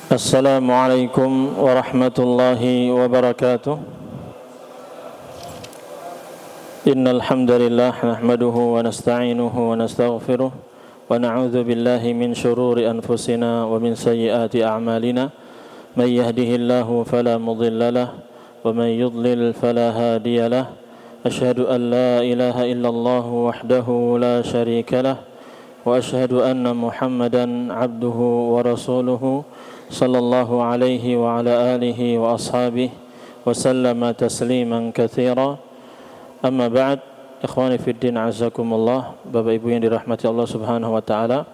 Assalamualaikum warahmatullahi wabarakatuh. Innal hamdalillah nahmaduhu wa nasta'inuhu wa nastaghfiruh wa na'udzu billahi min shururi anfusina wa min sayyiati a'malina. May yahdihillahu fala mudilla lahu wa may yudlil fala hadiya lahu. Asyhadu an la ilaha illallah wahdahu la syarika lahu wa asyhadu anna Muhammadan 'abduhu wa rasuluhu sallallahu alaihi wa ala alihi wa ashabihi wa sallama tasliman katsira. Amma ba'd, ikhwani fid din azakumullah, Bapak Ibu yang dirahmati Allah Subhanahu wa taala.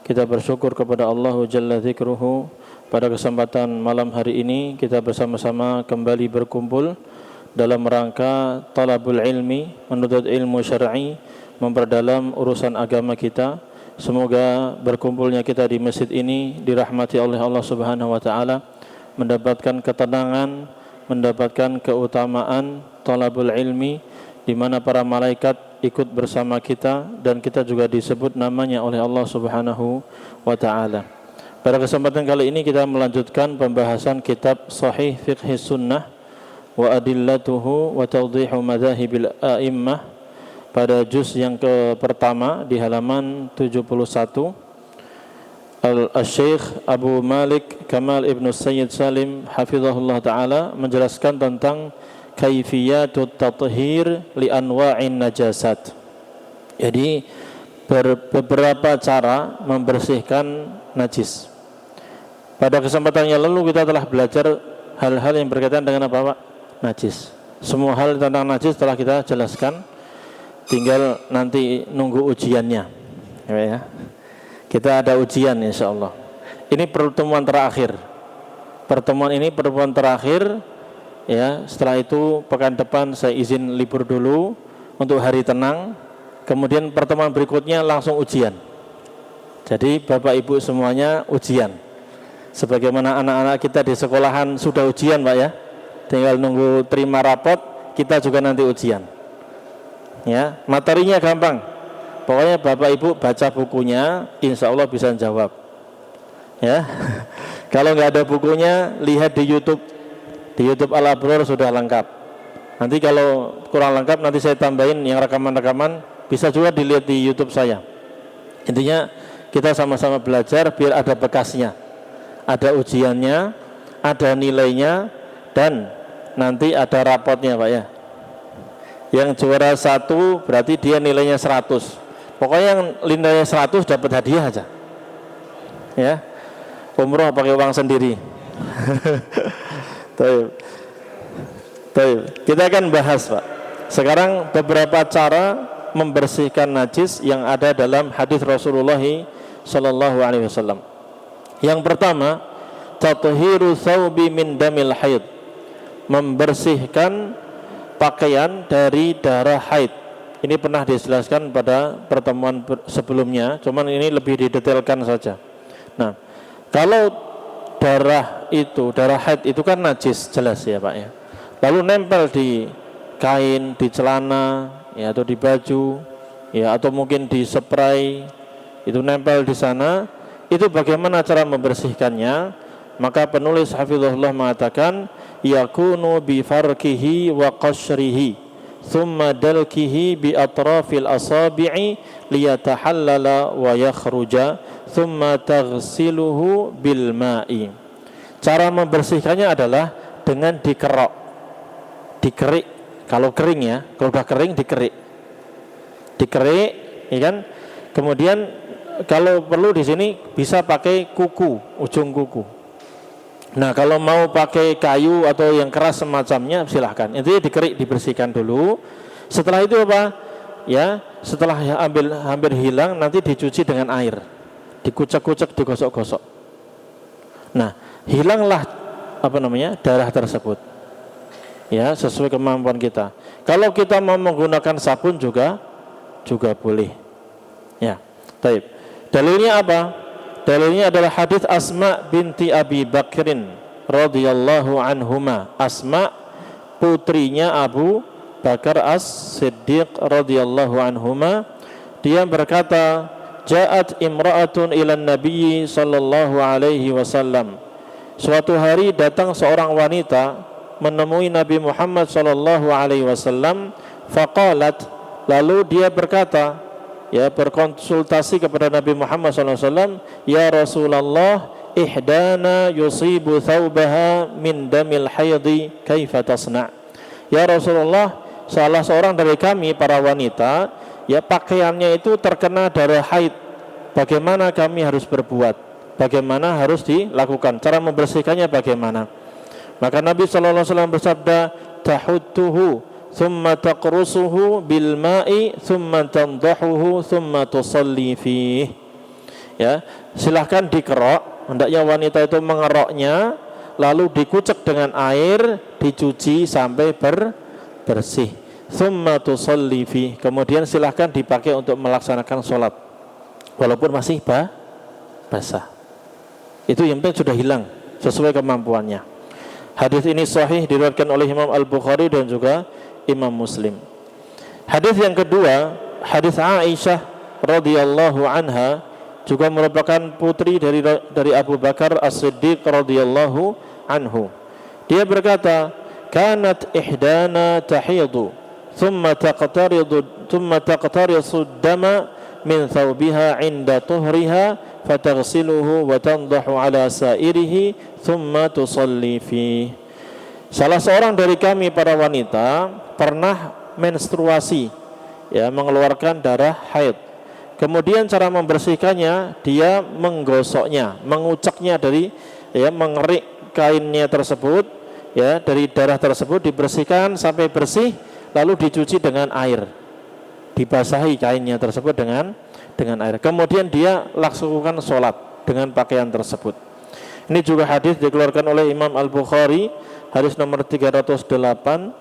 Kita bersyukur kepada Allah jalla dzikruhu, pada kesempatan malam hari ini kita bersama-sama kembali berkumpul dalam rangka talabul ilmi, menuntut ilmu syar'i, memperdalam urusan agama kita. Semoga berkumpulnya kita di masjid ini dirahmati oleh Allah Subhanahu wa taala, mendapatkan ketenangan, mendapatkan keutamaan talabul ilmi, di mana para malaikat ikut bersama kita dan kita juga disebut namanya oleh Allah Subhanahu wa taala. Pada kesempatan kali ini kita melanjutkan pembahasan kitab Shahih Fiqh Sunnah wa Adillatuhu wa Tawdihu Madzahibil A'immah pada juz yang pertama di halaman 71. Al-Syekh Abu Malik Kamal Ibn Sayyid Salim hafizahullah ta'ala menjelaskan tentang kaifiyatut tathhir li anwa'in najasat. Jadi beberapa cara membersihkan najis. Pada kesempatan yang lalu kita telah belajar hal-hal yang berkaitan dengan apa, Pak? Najis. Semua hal tentang najis telah kita jelaskan. Tinggal nanti nunggu ujiannya, ya. Kita ada ujian insyaallah. Ini pertemuan terakhir. Pertemuan ini pertemuan terakhir, ya. Setelah itu pekan depan saya izin libur dulu untuk hari tenang. Kemudian pertemuan berikutnya langsung ujian. Jadi Bapak Ibu semuanya ujian. Sebagaimana anak-anak kita di sekolahan sudah ujian, Pak, ya. Tinggal nunggu terima rapot, kita juga nanti ujian. Ya, materinya gampang. Pokoknya Bapak Ibu baca bukunya, insya Allah bisa jawab. Ya, kalau nggak ada bukunya, lihat di YouTube. Di YouTube Al-Abror sudah lengkap. Nanti kalau kurang lengkap, nanti saya tambahin yang rekaman-rekaman. Bisa juga dilihat di YouTube saya. Intinya kita sama-sama belajar biar ada bekasnya, ada ujiannya, ada nilainya, dan nanti ada rapotnya, Pak, ya. Yang juara 1 berarti dia nilainya 100. Pokoknya yang nilainya 100 dapat hadiah aja. Ya. Umroh pakai uang sendiri. Baik. Kita akan bahas, Pak. Sekarang beberapa cara membersihkan najis yang ada dalam hadis Rasulullah sallallahu alaihi wasallam. Yang pertama, tathiru thawbi min damil haid. Membersihkan pakaian dari darah haid. Ini pernah dijelaskan pada pertemuan sebelumnya, cuman ini lebih didetailkan saja. Nah, kalau darah haid itu kan najis, jelas ya, Pak, ya. Lalu nempel di kain, di celana, ya, atau di baju, ya, atau mungkin di spray, itu nempel di sana. Itu bagaimana cara membersihkannya? Maka penulis hafizahullah mengatakan, yakunu bi farkihi wa qashrihi thumma dalkihi bi atrafil asabi'i liyatahallala wa yakhruja thumma taghsiluhu bil ma'i. Cara membersihkannya adalah dengan dikerik. Kalau kering, ya, kalau sudah kering dikerik, ya kan. Kemudian kalau perlu di sini bisa pakai kuku, ujung kuku. Nah, kalau mau pakai kayu atau yang keras semacamnya silahkan. Intinya dikerik, dibersihkan dulu. Setelah itu apa? Ya, setelah hampir hilang, nanti dicuci dengan air, dikucek-kucek, digosok-gosok. Nah, hilanglah darah tersebut. Ya, sesuai kemampuan kita. Kalau kita mau menggunakan sabun juga boleh. Ya, baik. Dalilnya apa? Dalilnya adalah hadis Asma binti Abi Bakrin radhiyallahu anhuma. Asma putrinya Abu Bakar As-Siddiq radhiyallahu anhuma. Dia berkata, "Ja'at imra'atun ila Nabi sallallahu alaihi wasallam." suatu hari datang seorang wanita menemui Nabi Muhammad sallallahu alaihi wasallam, faqalat, lalu dia berkata, ya, berkonsultasi kepada Nabi Muhammad sallallahu alaihi wasallam, ya Rasulullah, ihdana yusibu thawbaha min damil haidi, kaifa tasna'? Ya Rasulullah, salah seorang dari kami para wanita, ya, pakaiannya itu terkena darah haid. Bagaimana kami harus berbuat? Bagaimana harus dilakukan? Cara membersihkannya bagaimana? Maka Nabi sallallahu alaihi wasallam bersabda, tahuttuhu thumma taqrusuhu bil ma'i thumma tandahuhu thumma tusalli fih. Ya, silahkan dikerok, hendaknya wanita itu mengeroknya, lalu dikucek dengan air, dicuci sampai bersih. Thumma tusalli fih. Kemudian silahkan dipakai untuk melaksanakan sholat walaupun masih basah. Itu yang penting sudah hilang sesuai kemampuannya. Hadis ini sahih, diriwayatkan oleh Imam Al-Bukhari dan juga Imam Muslim. Hadis yang kedua, hadis Aisyah radhiyallahu anha, juga merupakan putri dari Abu Bakar As-Siddiq radhiyallahu anhu. Dia berkata, kanat ihdana tahidu thumma taqtarisu dama min thawbiha 'inda tuhriha fataghsiluhu wa tandahu ala sairihi thumma tusalli fi. Salah seorang dari kami para wanita pernah menstruasi, ya, mengeluarkan darah haid. Kemudian cara membersihkannya, dia menggosoknya, menguceknya dari, ya, mengerik kainnya tersebut, ya, dari darah tersebut dibersihkan sampai bersih, lalu dicuci dengan air. Dibasahi kainnya tersebut dengan air. Kemudian dia laksanakan sholat dengan pakaian tersebut. Ini juga hadis dikeluarkan oleh Imam Al-Bukhari, hadis nomor 308,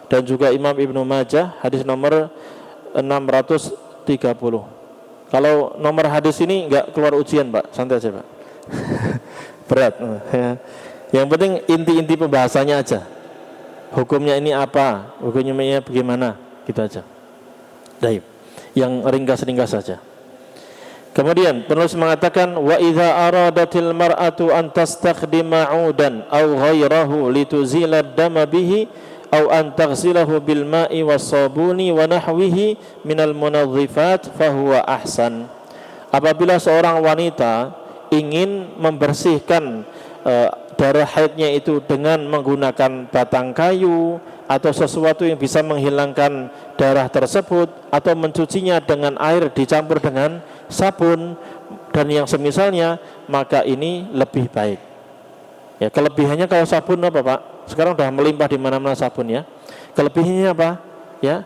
dan juga Imam Ibnu Majah, hadis nomor 630. Kalau nomor hadis ini enggak keluar ujian, Pak, santai aja, Pak. Berat. Yang penting inti-inti pembahasannya aja. Hukumnya ini apa? Hukumnya bagaimana? Gitu aja. Baik. Yang ringkas-ringkas saja. Kemudian penulis mengatakan, wa idza aradatil mar'atu an tastakhdima 'udan aw ghairahu lituzila ad-dama bihi aw an taghsilahu bil ma'i was sabuni wa nahwihi minal munadhifat fahuwa ahsan. Apabila seorang wanita ingin membersihkan darah haidnya itu dengan menggunakan batang kayu atau sesuatu yang bisa menghilangkan darah tersebut, atau mencucinya dengan air dicampur dengan sabun dan yang semisalnya, maka ini lebih baik. Ya, kelebihannya kalau sabun apa, Pak? Sekarang sudah melimpah di mana-mana sabun, ya. Kelebihannya apa? Ya,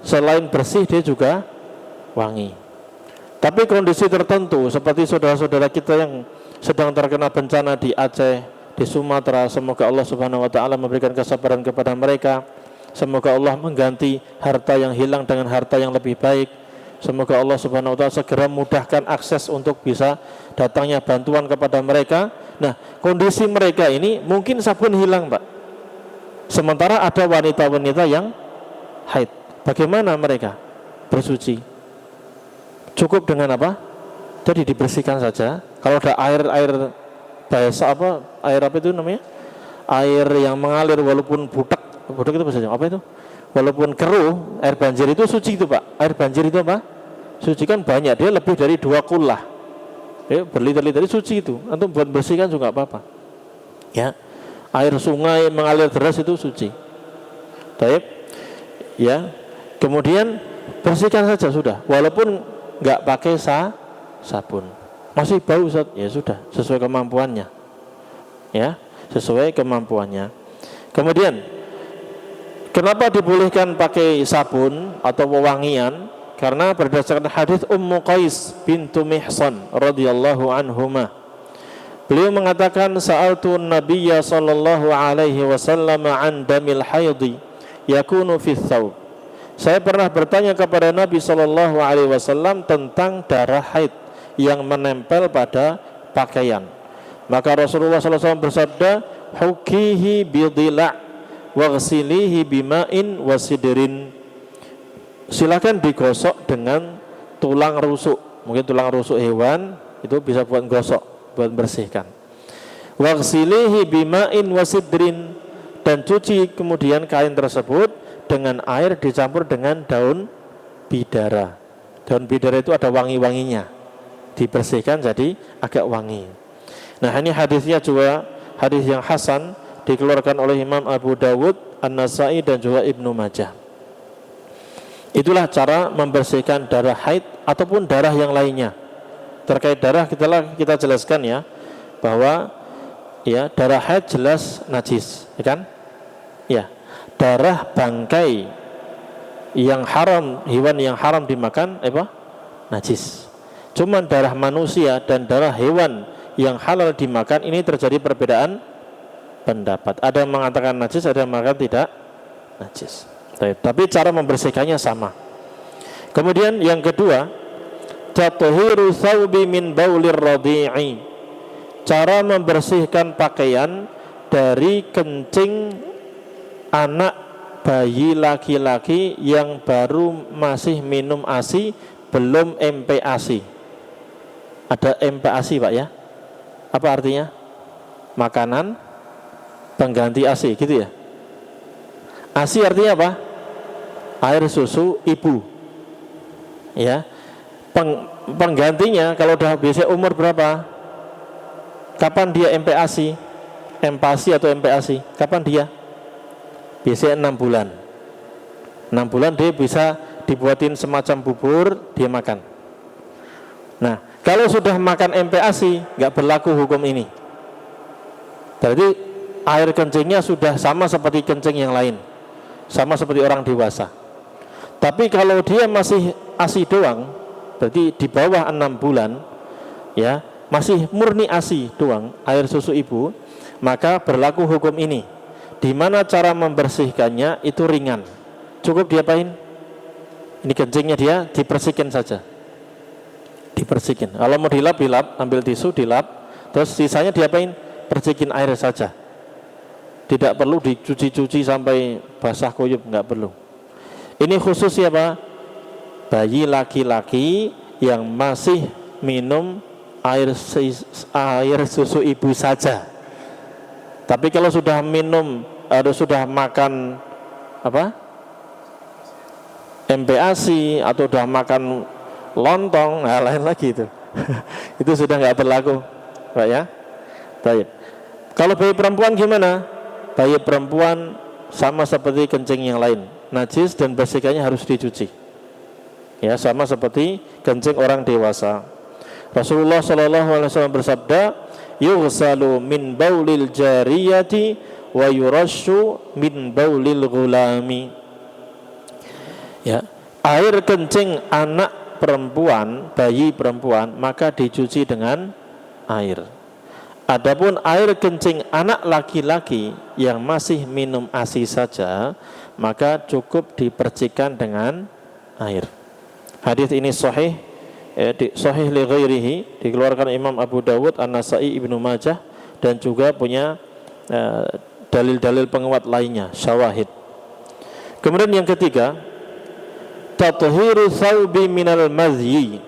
selain bersih dia juga wangi. Tapi kondisi tertentu seperti saudara-saudara kita yang sedang terkena bencana di Aceh, di Sumatera, semoga Allah Subhanahu wa taala memberikan kesabaran kepada mereka. Semoga Allah mengganti harta yang hilang dengan harta yang lebih baik. Semoga Allah Subhanahu wa taala segera mudahkan akses untuk bisa datangnya bantuan kepada mereka. Nah, kondisi mereka ini mungkin sabun hilang, Pak. Sementara ada wanita-wanita yang haid. Bagaimana mereka bersuci? Cukup dengan apa? Jadi dibersihkan saja. Kalau ada air biasa, air apa itu namanya? Air yang mengalir walaupun budak itu bahasanya apa itu? Walaupun keruh, air banjir itu suci itu, Pak. Air banjir itu apa? Suci, kan banyak, dia lebih dari 2 kullah. Ya, berliter-liter suci itu. Antum buat bersihkan juga apa-apa. Ya. Air sungai mengalir deras itu suci. Baik. Ya. Kemudian bersihkan saja sudah, walaupun enggak pakai sabun. Masih bau, Ustaz? Ya sudah, sesuai kemampuannya. Ya, sesuai kemampuannya. Kemudian kenapa dibolehkan pakai sabun atau wewangian? Karena berdasarkan hadis Ummu Qais bintu Mihsan radhiyallahu anhuma, beliau mengatakan, sa'altu Nabiyya sallallahu alaihi wasallam an damil haidhi yakunu fi thawb. Saya pernah bertanya kepada Nabi sallallahu alaihi wasallam tentang darah haid yang menempel pada pakaian. Maka Rasulullah sallallahu alaihi wasallam bersabda, hukihi bidila' waghsilihi bima'in wasidrin. Silakan digosok dengan tulang rusuk, mungkin tulang rusuk hewan, itu bisa buat gosok, buat bersihkan. Waghsilihi bima'in wasidrin, dan cuci kemudian kain tersebut dengan air dicampur dengan daun bidara. Daun bidara itu ada wangi-wanginya, dibersihkan jadi agak wangi. Nah, ini hadisnya juga hadis yang hasan, dikeluarkan oleh Imam Abu Dawud, An-Nasai dan juga Ibnu Majah. Itulah cara membersihkan darah haid ataupun darah yang lainnya. Terkait darah kita jelaskan ya, bahwa ya darah haid jelas najis, ya kan? Ya, darah bangkai yang haram, hewan yang haram dimakan apa? Najis. Cuman darah manusia dan darah hewan yang halal dimakan ini terjadi perbedaan pendapat. Ada yang mengatakan najis, ada yang mengatakan tidak najis. Tapi cara membersihkannya sama. Kemudian yang kedua, tathiru thawbi min baulir radi'i. Cara membersihkan pakaian dari kencing anak bayi laki-laki yang baru masih minum ASI, belum MPASI. Ada MPASI Pak ya? Apa artinya? Makanan pengganti ASI gitu ya? ASI artinya apa? Air susu ibu. Ya. Penggantinya kalau udah biasa umur berapa? Kapan dia MPASI? MPASI atau MPASI? Kapan dia? Biasanya 6 bulan. 6 bulan dia bisa dibuatin semacam bubur, dia makan. Nah, kalau sudah makan MPASI, nggak berlaku hukum ini. Berarti air kencingnya sudah sama seperti kencing yang lain, sama seperti orang dewasa. Tapi kalau dia masih ASI doang, berarti di bawah 6 bulan, ya, masih murni ASI doang, air susu ibu, maka berlaku hukum ini. Di mana cara membersihkannya itu ringan. Cukup diapain? Ini kencingnya dia dibersihkan saja. Dibersihkan. Kalau mau dilap, ambil tisu dilap, terus sisanya diapain? Percikin air saja. Tidak perlu dicuci-cuci sampai basah kuyup, nggak perlu. Ini khusus siapa? Bayi laki-laki yang masih minum air susu ibu saja. Tapi kalau sudah minum atau sudah makan apa? MPASI atau sudah makan lontong, nah lain lagi itu. Itu sudah nggak berlaku, Pak ya. Baik. Kalau bayi perempuan gimana? Bayi perempuan sama seperti kencing yang lain, najis dan bersihkannya harus dicuci. Ya, sama seperti kencing orang dewasa. Rasulullah SAW bersabda, yughsalu min baulil jariyati wa yurashu min baulil ghulami. Ya, air kencing anak perempuan, bayi perempuan, maka dicuci dengan air. Adapun air kencing anak laki-laki yang masih minum ASI saja, maka cukup dipercikan dengan air. Hadis ini sahih, sahih li ghairihi, dikeluarkan Imam Abu Dawud, An-Nasai, Ibnu Majah, dan juga punya dalil-dalil penguat lainnya, syawahid. Kemudian yang ketiga, tathiru thawbi minal madhi,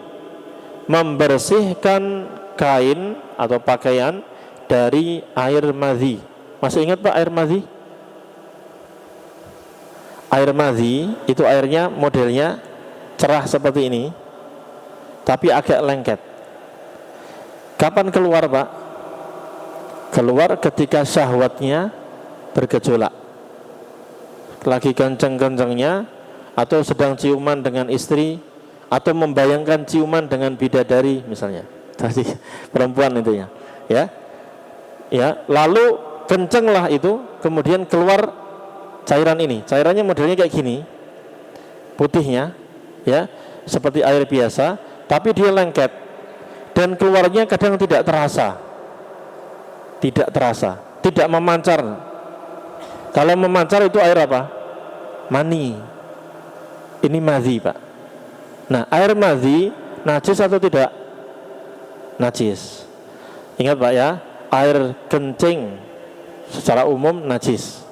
membersihkan kain atau pakaian dari air madhi. Masih ingat Pak air madhi? Air madhi itu airnya modelnya cerah seperti ini, tapi agak lengket. Kapan keluar Pak? Keluar ketika syahwatnya bergejolak, lagi kenceng-kencengnya, atau sedang ciuman dengan istri, atau membayangkan ciuman dengan bidadari misalnya. Tadi perempuan itu ya. Ya, lalu kencenglah itu, kemudian keluar cairan ini. Cairannya modelnya kayak gini, putihnya, ya, seperti air biasa, tapi dia lengket dan keluarnya kadang tidak terasa, tidak memancar. Kalau memancar itu air apa? Mani. Ini madhi Pak. Nah, air madhi najis atau tidak? Najis. Ingat Pak ya, air kencing secara umum najis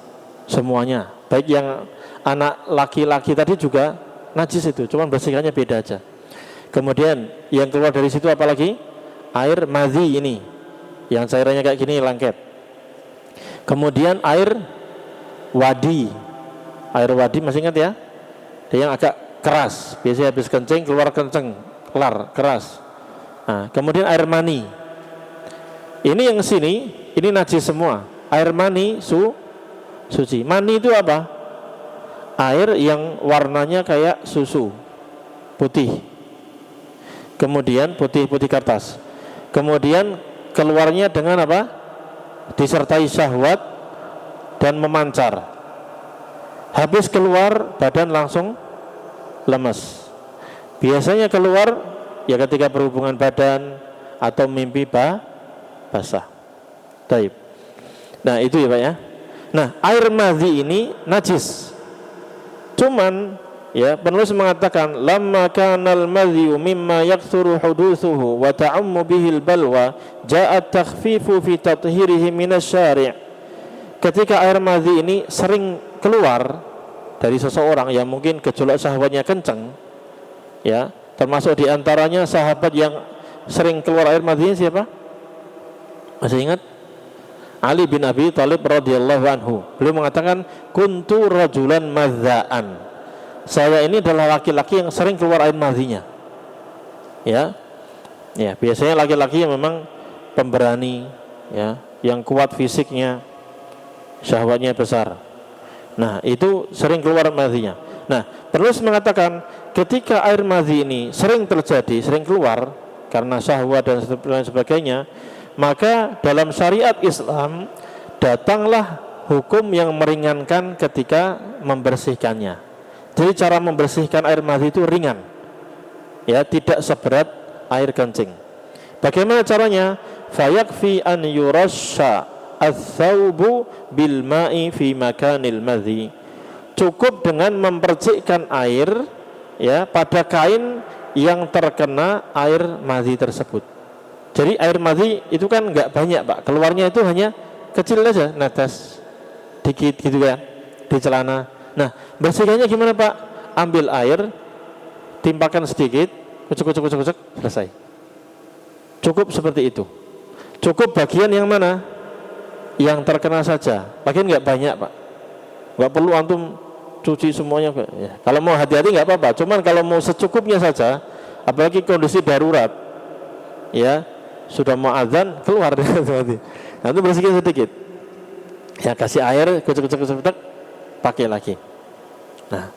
semuanya, baik yang anak laki-laki tadi juga najis itu, cuman bersihkannya beda aja. Kemudian yang keluar dari situ apalagi? Air madhi ini, yang cairannya kayak gini, lengket. Kemudian air wadi masih ingat ya? Dia yang agak keras, biasanya habis kencing keluar kenceng, keras. Nah, kemudian air mani. Ini yang sini, ini najis semua. Air mani suci. Mani itu apa? Air yang warnanya kayak susu, putih. Kemudian putih kertas. Kemudian keluarnya dengan apa? Disertai syahwat dan memancar. Habis keluar badan langsung lemes. Biasanya keluar ya ketika berhubungan badan atau mimpi basah. Taib. Nah itu ya Pak ya. Nah air madhi ini najis. Cuman ya penulis mengatakan lamma kanal madhiyu mimma yakthuru huduthuhu wa ta'ammu bihil balwa ja'at takhfifu fi tathhirihi minasyari'. Ketika air madhi ini sering keluar dari seseorang yang mungkin gejolak syahwatnya kencang, ya, termasuk diantaranya sahabat yang sering keluar air madhi siapa? Masih ingat? Ali bin Abi Thalib radhiyallahu anhu. Beliau mengatakan kuntu rajulan madzaan. Saya ini adalah laki-laki yang sering keluar air madhinya. Ya. Ya, biasanya laki-laki yang memang pemberani, ya, yang kuat fisiknya, syahwatnya besar. Nah, itu sering keluar madhinya. Nah, penulis mengatakan ketika air madhi ini sering terjadi, sering keluar karena syahwat dan sebagainya, maka dalam syariat Islam datanglah hukum yang meringankan ketika membersihkannya. Jadi cara membersihkan air madhi itu ringan, ya, tidak seberat air kencing. Bagaimana caranya? Fayakfi an yurasha ats-tsaubu bil ma'i fi makanil madhi. Cukup dengan mempercikkan air, ya, pada kain yang terkena air madhi tersebut. Jadi air madhi itu kan enggak banyak Pak, keluarnya itu hanya kecil aja, netes dikit gitu kan di celana. Nah bersihkannya gimana Pak? Ambil air, timpakan sedikit, kucuk, selesai. Cukup seperti itu. Cukup bagian yang mana? Yang terkena saja. Bagian enggak banyak Pak, enggak perlu antum cuci semuanya ya. Kalau mau hati-hati enggak apa-apa, cuman kalau mau secukupnya saja, apalagi kondisi darurat, ya, sudah mau azan keluar nanti bersihkan sedikit, ya, kasih air, kucuk, pakai lagi. Nah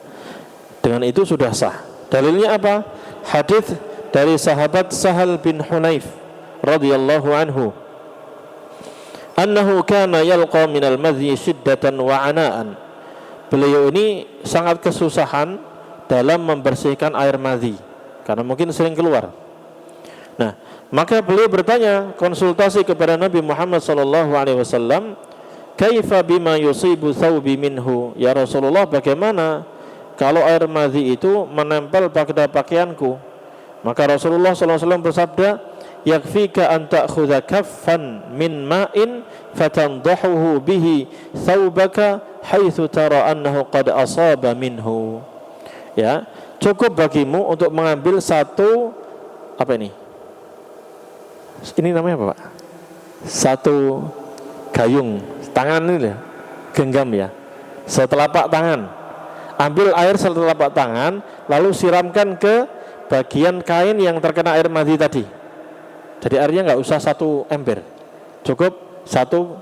dengan itu sudah sah. Dalilnya apa? Hadis dari sahabat Sahal bin Hunayf radhiyallahu anhu, annahu kana yalqa minal madhi shiddatan wa anaan. Beliau ini sangat kesusahan dalam membersihkan air madhi karena mungkin sering keluar. Nah, maka beliau bertanya, konsultasi kepada Nabi Muhammad SAW, kaifa bima yusibu thawbi minhu, ya Rasulullah, bagaimana kalau air madhi itu menempel pada pakaianku? Maka Rasulullah SAW bersabda, yakfika an ta'khudha kaffan min ma'in fatandahuhu bihi thawbaka haitsu tara annahu qad asaba minhu. Ya, cukup bagimu untuk mengambil satu apa ini? Ini namanya apa Pak? Satu gayung tangan ini ya, genggam ya, setelapak tangan. Ambil air setelapak tangan, lalu siramkan ke bagian kain yang terkena air madhi tadi. Jadi airnya nggak usah satu ember, cukup satu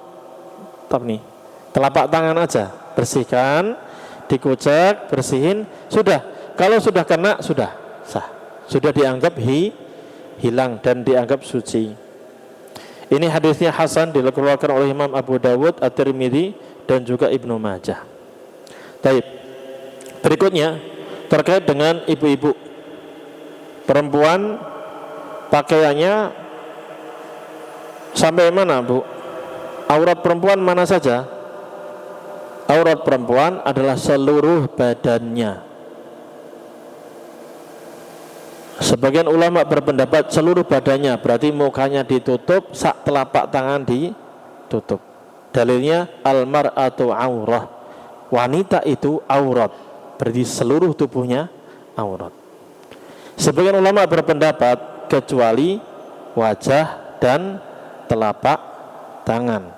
telapak tangan aja. Bersihkan, dikucek, bersihin, sudah. Kalau sudah kena, sudah sah, sudah dianggap hilang dan dianggap suci. Ini hadisnya hasan, dikeluarkan oleh Imam Abu Dawud, At-Tirmidzi dan juga Ibnu Majah. Baik. Berikutnya terkait dengan ibu-ibu. Perempuan pakaiannya sampai mana, Bu? Aurat perempuan mana saja? Aurat perempuan adalah seluruh badannya. Sebagian ulama berpendapat seluruh badannya, berarti mukanya ditutup, sak telapak tangan ditutup. Dalilnya al-mar'atu aurah, wanita itu aurat, berarti seluruh tubuhnya aurat. Sebagian ulama berpendapat kecuali wajah dan telapak tangan.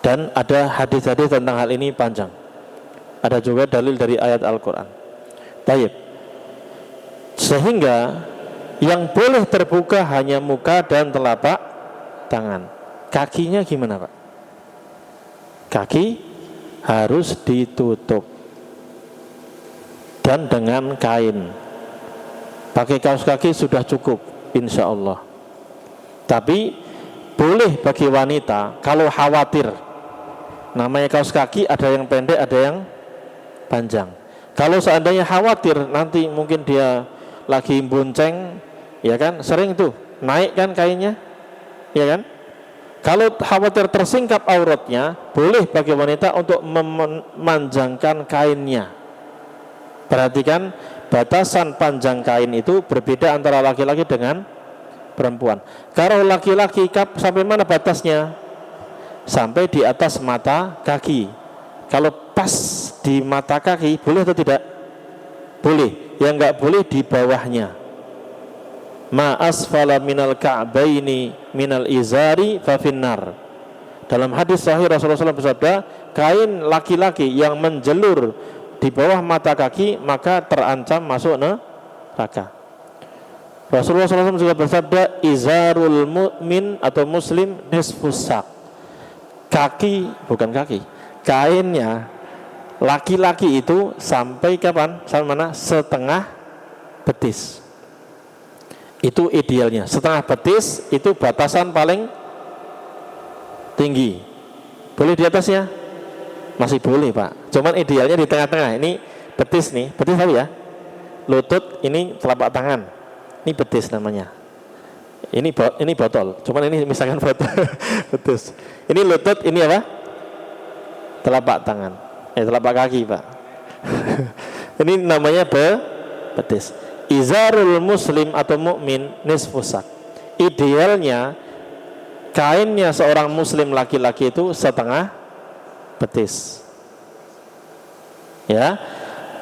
Dan ada hadis-hadis tentang hal ini panjang. Ada juga dalil dari ayat Al-Quran. Baik. Sehingga yang boleh terbuka hanya muka dan telapak tangan. Kakinya gimana, Pak? Kaki harus ditutup dan dengan kain. Pakai kaos kaki sudah cukup, insya Allah. Tapi boleh bagi wanita kalau khawatir. Namanya kaos kaki ada yang pendek, ada yang panjang. Kalau seandainya khawatir nanti mungkin dia lagi bonceng, ya kan, sering tuh naik kan kainnya, ya kan. Kalau khawatir tersingkap auratnya, boleh bagi wanita untuk memanjangkan kainnya. Perhatikan, batasan panjang kain itu berbeda antara laki-laki dengan perempuan. Kalau laki-laki sampai mana batasnya? Sampai di atas mata kaki. Kalau pas di mata kaki, boleh atau tidak? Boleh. Yang enggak boleh di bawahnya. Ma asfala minal ka'baini minal izari fa finnar. Dalam hadis sahih Rasulullah SAW bersabda, kain laki-laki yang menjelur di bawah mata kaki maka terancam masuk neraka. Rasulullah SAW juga bersabda, izarul mu'min atau muslim nisfus sak. Kainnya laki-laki itu sampai kapan? Sampai mana? Setengah betis. Itu idealnya. Setengah betis itu batasan paling tinggi. Boleh di atasnya? Masih boleh, Pak. Cuman idealnya di tengah-tengah. Ini betis nih. Betis tahu ya? Lutut, ini telapak tangan. Ini betis namanya. Ini botol. Cuman ini misalkan botol. Betis. Ini lutut, ini apa? Telapak tangan. Telapak kaki, Pak. Ini namanya betis. Izarul muslim atau mukmin nisfusak. Idealnya kainnya seorang muslim laki-laki itu setengah betis. Ya.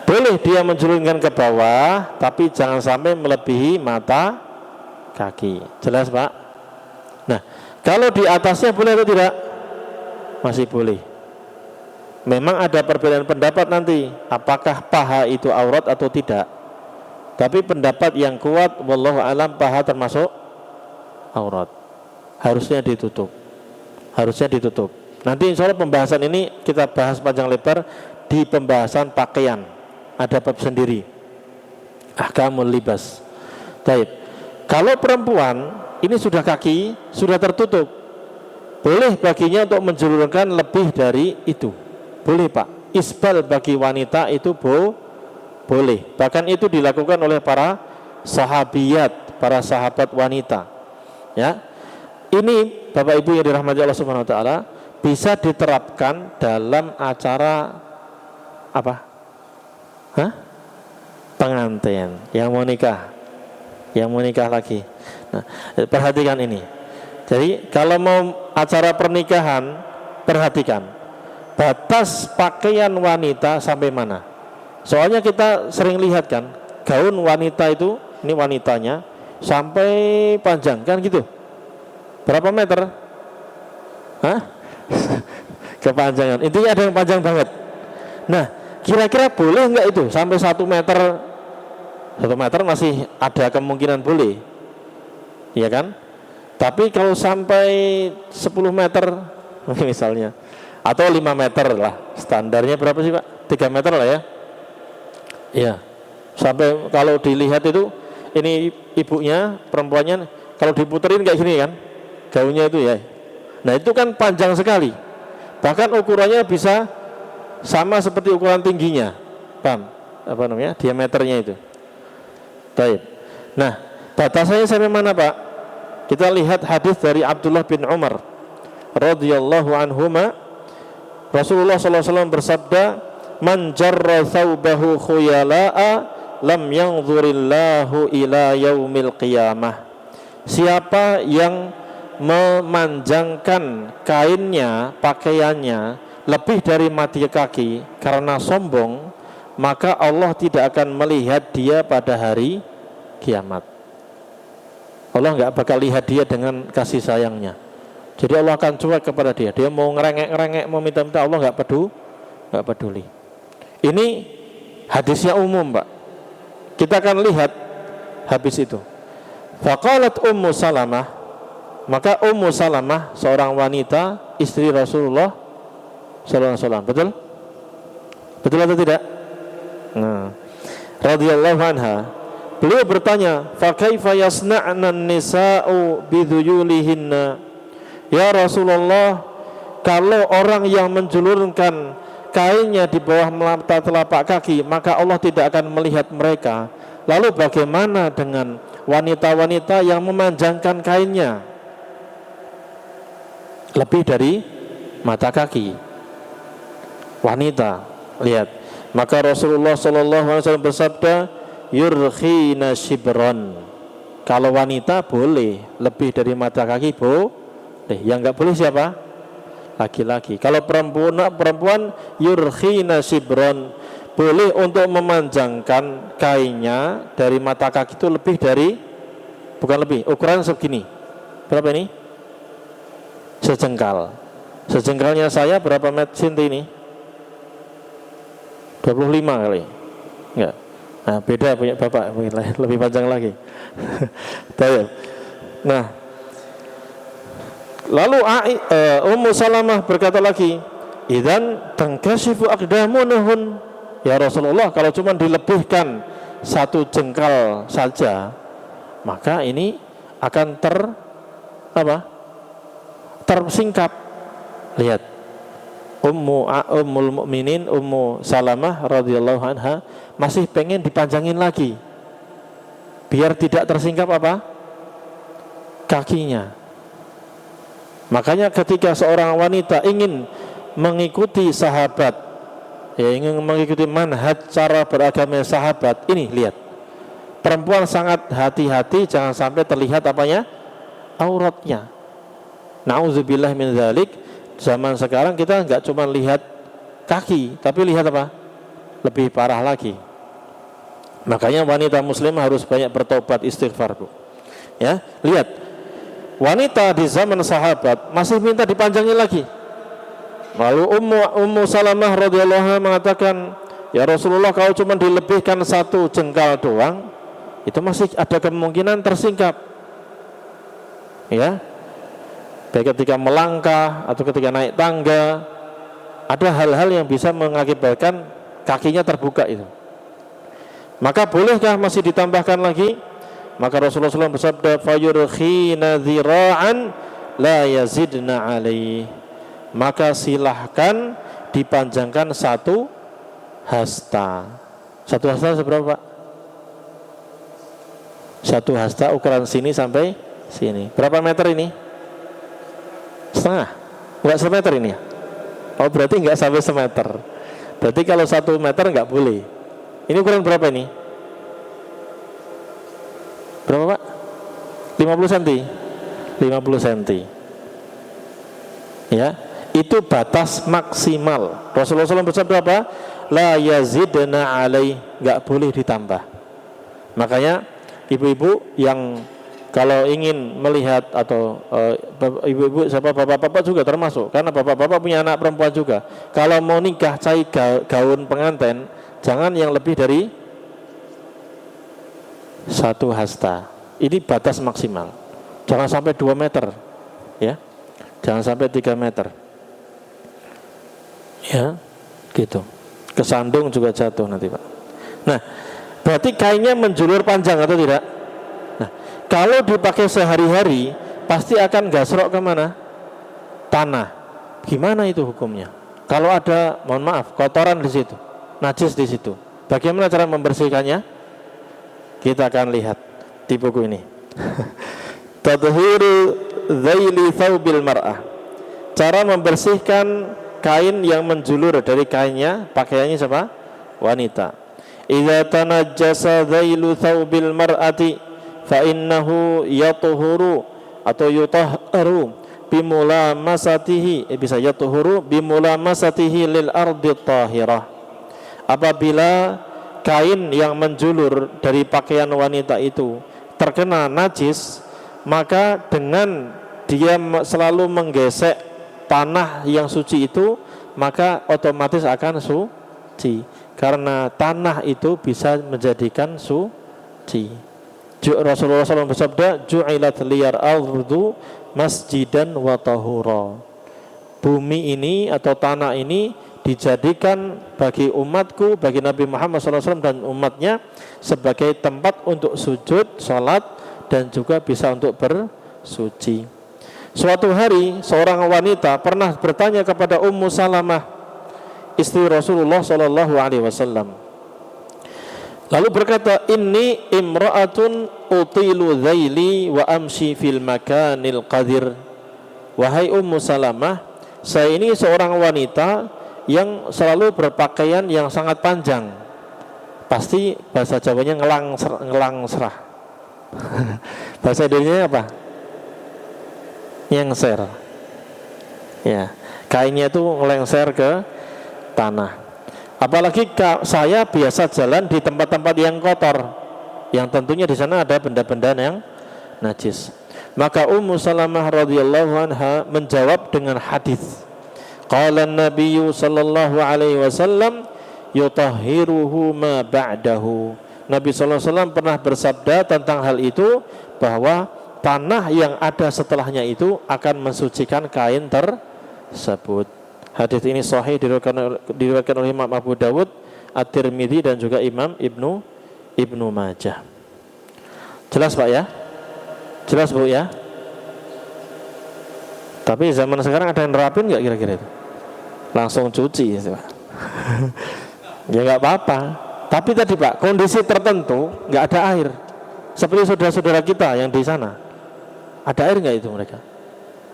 Boleh dia menjulurkan ke bawah, tapi jangan sampai melebihi mata kaki. Jelas, Pak? Nah, kalau di atasnya boleh atau tidak? Masih boleh. Memang ada perbedaan pendapat nanti, apakah paha itu aurat atau tidak. Tapi pendapat yang kuat, wallahu alam, paha termasuk aurat. Harusnya ditutup. Nanti insya Allah pembahasan ini kita bahas panjang lebar di pembahasan pakaian. Ada bab sendiri. Ahkamul libas. Baik. Kalau perempuan ini sudah kaki, sudah tertutup, boleh baginya untuk menjulurkan lebih dari itu. Boleh, Pak. Isbal bagi wanita itu boleh. Bahkan itu dilakukan oleh para sahabiyat, para sahabat wanita. Ya. Ini Bapak Ibu yang dirahmati Allah Subhanahu wa taala bisa diterapkan dalam acara apa? Pengantin yang mau nikah. Yang mau nikah lagi. Nah, perhatikan ini. Jadi kalau mau acara pernikahan, perhatikan batas pakaian wanita sampai mana. Soalnya kita sering lihat kan, gaun wanita itu, ini wanitanya sampai panjang kan gitu. Berapa meter? Kepanjangan. Intinya ada yang panjang banget. Nah, kira-kira boleh enggak itu sampai 1 meter? 1 meter masih ada kemungkinan boleh, iya kan? Tapi kalau sampai 10 meter misalnya, atau 5 meter lah, standarnya berapa sih, Pak? 3 meter lah ya. Iya. Sampai kalau dilihat itu, ini ibunya, perempuannya, kalau diputerin kayak gini kan, gaunnya itu ya. Nah itu kan panjang sekali. Bahkan ukurannya bisa sama seperti ukuran tingginya, paham? Apa namanya? Diameternya itu. Baik. Nah, batasannya sampai mana, Pak? Kita lihat hadis dari Abdullah bin Umar radhiyallahu anhuma. Rasulullah SAW bersabda, "Man jarra thawbahu khuyala'a lam yanzurillahu ila yaumil qiyamah." Siapa yang memanjangkan kainnya, pakaiannya lebih dari mata kaki karena sombong, maka Allah tidak akan melihat dia pada hari kiamat. Allah nggak bakal lihat dia dengan kasih sayangnya. Jadi Allah akan cuek kepada dia. Dia mau ngerengek-ngerengek, mau minta-minta, Allah nggak peduli. Ini hadisnya umum, Pak. Kita akan lihat habis itu. Faqalat Ummu Salamah, maka Ummu Salamah seorang wanita istri Rasulullah sallallahu alaihi wasallam. Betul? Betul atau tidak? Nah, radhiyallahu anha, beliau bertanya, "Fa kaifa yasna'na an-nisa'u bidhuyulihinna?" Ya Rasulullah, kalau orang yang menjulurkan kainnya di bawah mata telapak kaki, maka Allah tidak akan melihat mereka. Lalu bagaimana dengan wanita-wanita yang memanjangkan kainnya lebih dari mata kaki? Wanita, lihat. Maka Rasulullah SAW bersabda, yurkhina shibron. Kalau wanita boleh lebih dari mata kaki, boleh. Yang nggak boleh siapa? Laki-laki. Kalau perempuan yurkhina shibron, boleh untuk memanjangkan kainnya dari mata kaki itu lebih dari, bukan lebih, ukuran segini. Berapa ini? Sejengkal. Sejengkalnya saya berapa senti ini? 25 kali. Enggak. Nah, beda punya Bapak, lebih panjang lagi. Nah, lalu Ummu Salamah berkata lagi, idzan tankashifu aqdamuhun. Ya Rasulullah, kalau cuma dilebihkan satu jengkal saja, maka ini akan tersingkap. Lihat, Ummul Mukminin Ummu Salamah radhiyallahu anha masih pengen dipanjangin lagi, biar tidak tersingkap kakinya. Makanya ketika seorang wanita ingin mengikuti sahabat, ingin mengikuti manhaj cara beragama sahabat, ini lihat, perempuan sangat hati-hati jangan sampai terlihat auratnya. Nauzubillah min dzalik. Zaman sekarang kita nggak cuma lihat kaki, tapi lihat lebih parah lagi. Makanya wanita muslim harus banyak bertobat, istighfar, Bu. Ya, lihat, wanita di zaman sahabat masih minta dipanjangin lagi. Lalu Ummu Salamah radhiyallahu anha mengatakan, ya Rasulullah, kalau cuma dilebihkan satu jengkal doang, itu masih ada kemungkinan tersingkap. Ya, baik ketika melangkah atau ketika naik tangga, ada hal-hal yang bisa mengakibatkan kakinya terbuka itu. Maka bolehkah masih ditambahkan lagi? Maka Rasulullah SAW bersabda, fayurkhina dzira'an la yazidna alaih. Maka silahkan dipanjangkan satu hasta. Satu hasta seberapa, Pak? Satu hasta ukuran sini sampai sini. Berapa meter ini? Setengah? Enggak semeter ini ya? Oh, berarti enggak sampai semeter. Berarti kalau 1 meter enggak boleh. Ini ukuran berapa ini? Berapa, Pak? 50 cm. 50 cm. Ya, itu batas maksimal. Rasulullah SAW bersabda apa? La yazidna alaih, enggak boleh ditambah. Makanya ibu-ibu yang kalau ingin melihat atau ibu-ibu, siapa bapak-bapak juga termasuk, karena bapak-bapak punya anak perempuan juga. Kalau mau nikah cari gaun pengantin, jangan yang lebih dari 1 hasta. Ini batas maksimal. Jangan sampai 2 meter, ya. Jangan sampai 3 meter. Ya, gitu. Kesandung juga jatuh nanti, Pak. Nah, berarti kainnya menjulur panjang atau tidak? Nah, kalau dipakai sehari-hari pasti akan gasrok kemana? Tanah. Gimana itu hukumnya? Kalau ada, mohon maaf, kotoran di situ, najis di situ, bagaimana cara membersihkannya? Kita akan lihat di buku ini. Tadhiru dzaili thawbil mar'ah. Cara membersihkan kain yang menjulur dari kainnya, pakaiannya siapa? Wanita. Idza tanajjasa dzailu thawbil mar'ati fa innahu yatuhuru atau yutahharu bimulamasatihi, bisa yatuhuru bimulamasatihi lil ardi tahirah. Apabila kain yang menjulur dari pakaian wanita itu terkena najis, maka dengan dia selalu menggesek tanah yang suci itu, maka otomatis akan suci, karena tanah itu bisa menjadikan suci. Rasulullah SAW bersabda, ju'ilat liyar ardu masjidan wa tahura. Bumi ini atau tanah ini dijadikan bagi umatku, bagi Nabi Muhammad SAW dan umatnya sebagai tempat untuk sujud, sholat, dan juga bisa untuk bersuci. Suatu hari seorang wanita pernah bertanya kepada Ummu Salamah, istri Rasulullah SAW. Lalu berkata, inni imra'atun utilu dhaili wa amshi fil makanil qadir. Wahai Ummu Salamah, saya ini seorang wanita yang selalu berpakaian yang sangat panjang. Pasti bahasa Jawanya ngelang serah. Bahasa Indonesianya apa? Nyengser. Ya, kainnya itu ngelengser ke tanah. Apalagi saya biasa jalan di tempat-tempat yang kotor, yang tentunya di sana ada benda-benda yang najis. Maka Ummu Salamah radhiyallahu anha menjawab dengan hadis. Qala an-nabiy sallallahu alaihi wasallam yutahhiruhu ma ba'dahu. Nabi sallallahu alaihi wasallam pernah bersabda tentang hal itu, bahwa tanah yang ada setelahnya itu akan mensucikan kain tersebut. Hadis ini sahih, diriwayatkan oleh Imam Abu Dawud, At-Tirmidzi, dan juga Imam Ibnu Majah. Jelas Pak ya? Jelas Bu ya? Tapi zaman sekarang ada yang nerapin nggak kira-kira itu? Langsung cuci ya Pak. Ya nggak apa-apa. Tapi tadi Pak, kondisi tertentu nggak ada air. Seperti saudara-saudara kita yang di sana, ada air nggak itu mereka?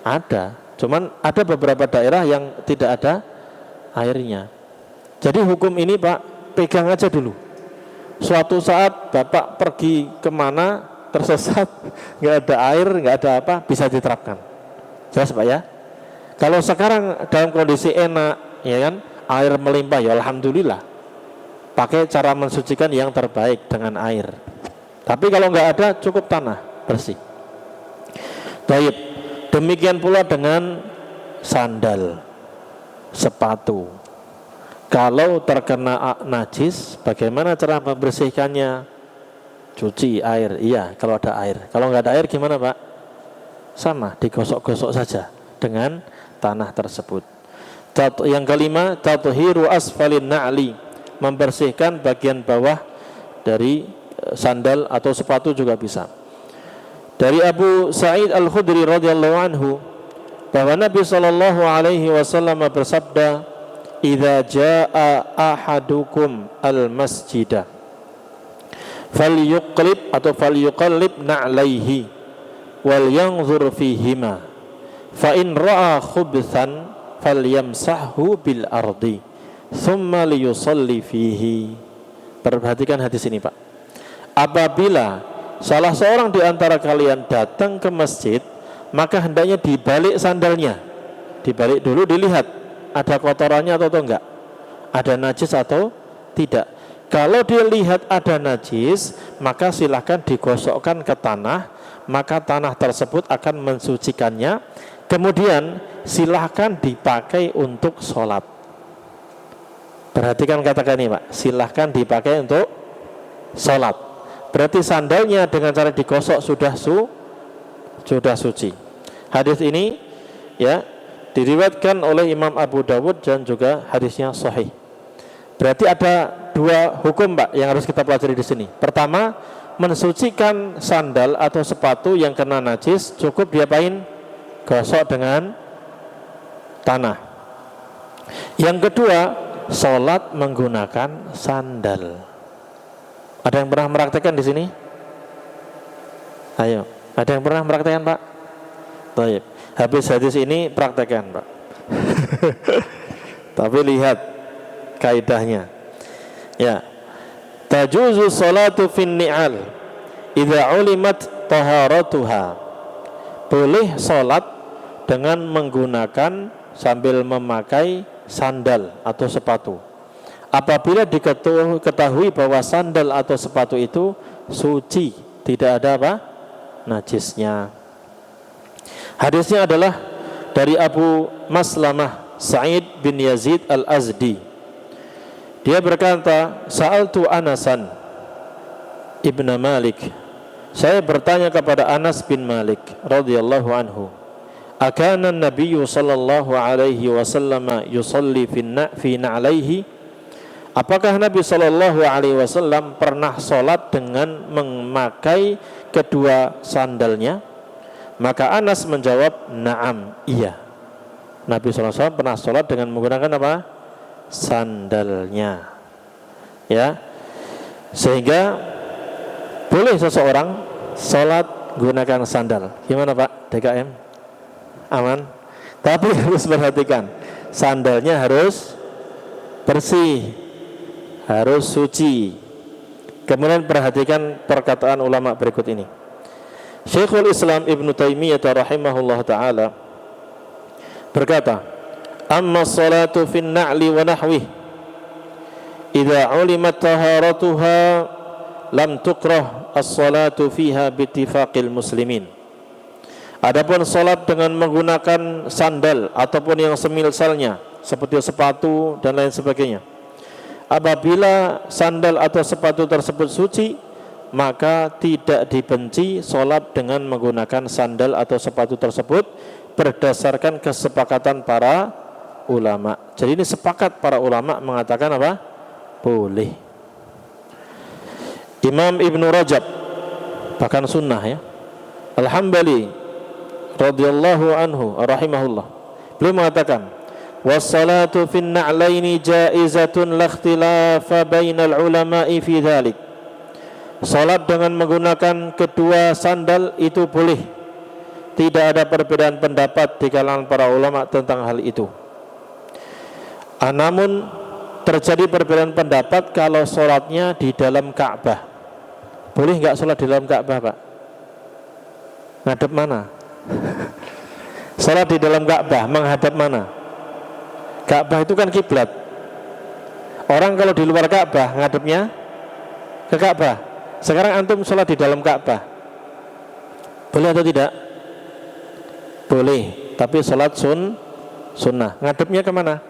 Ada. Cuman ada beberapa daerah yang tidak ada airnya. Jadi hukum ini Pak, pegang aja dulu. Suatu saat Bapak pergi kemana tersesat, nggak ada air, nggak ada apa, bisa diterapkan. Jelas Pak ya? Kalau sekarang dalam kondisi enak, ya kan, air melimpah, ya alhamdulillah. Pakai cara mensucikan yang terbaik dengan air. Tapi kalau nggak ada, cukup tanah bersih. Baik. Demikian pula dengan sandal, sepatu. Kalau terkena najis, bagaimana cara membersihkannya? Cuci air, iya kalau ada air. Kalau nggak ada air gimana Pak? Sama, digosok-gosok saja dengan tanah tersebut. Yang kelima, tathiru asfalin na'li, membersihkan bagian bawah dari sandal atau sepatu juga bisa. Dari Abu Sa'id Al-Khudri radhiyallahu anhu, bahwa Nabi sallallahu alaihi wasallam bersabda, "Idza jaa ahadukum al-masjida falyuqlib atau falyuqallib na'laihi wal yanzur fihima fa in ra'a khubthan falyamsahhu bil ardi thumma liyusalli fihi." Perhatikan hadis ini Pak. Apabila salah seorang di antara kalian datang ke masjid, maka hendaknya dibalik sandalnya. Dibalik dulu, dilihat ada kotorannya atau enggak, ada najis atau tidak. Kalau dilihat ada najis, maka silahkan digosokkan ke tanah, maka tanah tersebut akan mensucikannya. Kemudian silahkan dipakai untuk sholat. Perhatikan katakan ini Pak, silahkan dipakai untuk sholat. Berarti sandalnya dengan cara digosok sudah suci. Hadis ini ya diriwayatkan oleh Imam Abu Dawud dan juga hadisnya sahih. Berarti ada dua hukum Pak yang harus kita pelajari di sini. Pertama, mensucikan sandal atau sepatu yang kena najis cukup diapain? Gosok dengan tanah. Yang kedua, sholat menggunakan sandal. Ada yang pernah mempraktekkan di sini? Ayo, ada yang pernah mempraktekkan Pak? Baik, habis hadis ini praktekkan Pak. Tapi lihat kaidahnya. Ya, tajuzu salatu fin ni'al idza ulimat taharatuha. Boleh salat dengan menggunakan sambil memakai sandal atau sepatu apabila diketahui bahwa sandal atau sepatu itu suci, tidak ada apa? Najisnya. Hadisnya adalah dari Abu Maslamah Sa'id bin Yazid Al-Azdi. Dia berkata, Sa'altu Anasan Ibn Malik. Saya bertanya kepada Anas bin Malik radhiyallahu anhu, akana Nabiyyu sallallahu alaihi wasallam yusalli fi na'laihi? Apakah Nabi sallallahu alaihi wasallam pernah salat dengan memakai kedua sandalnya? Maka Anas menjawab, na'am, iya. Nabi sallallahu alaihi wasallam pernah salat dengan menggunakan apa? Sandalnya. Ya. Sehingga boleh seseorang salat gunakan sandal. Gimana Pak? DKM? Aman? Tapi harus perhatikan, sandalnya harus bersih, harus suci. Kemudian perhatikan perkataan ulama berikut ini. Syekhul Islam Ibn Taimiyah rahimahullah ta'ala berkata, amma salatu fin na'li wa nahwih idza ulimat taharatuha lam tukrah as-salatu fiha bittifaqil muslimin. Adapun salat dengan menggunakan sandal ataupun yang semisalnya seperti sepatu dan lain sebagainya, apabila sandal atau sepatu tersebut suci, maka tidak dibenci salat dengan menggunakan sandal atau sepatu tersebut berdasarkan kesepakatan para ulama. Jadi ini sepakat para ulama mengatakan apa? Boleh. Imam Ibnu Rajab, bahkan sunnah ya, Al-Hambali radhiyallahu anhu rahimahullah, beliau mengatakan, wassalatu fin na'laini jaizatun la ikhtilafa bainal ulama'i fi dzalik. Salat dengan menggunakan kedua sandal itu boleh, tidak ada perbedaan pendapat di kalangan para ulama tentang hal itu. Namun terjadi perbedaan pendapat kalau salatnya di dalam Ka'bah. Boleh enggak salat di dalam Ka'bah, Pak? Ngadep mana? Salat di dalam Ka'bah menghadap mana? Ka'bah itu kan kiblat. Orang kalau di luar Ka'bah ngadepnya ke Ka'bah. Sekarang antum salat di dalam Ka'bah, boleh atau tidak? Boleh, tapi salat sunnah. Ngadepnya kemana?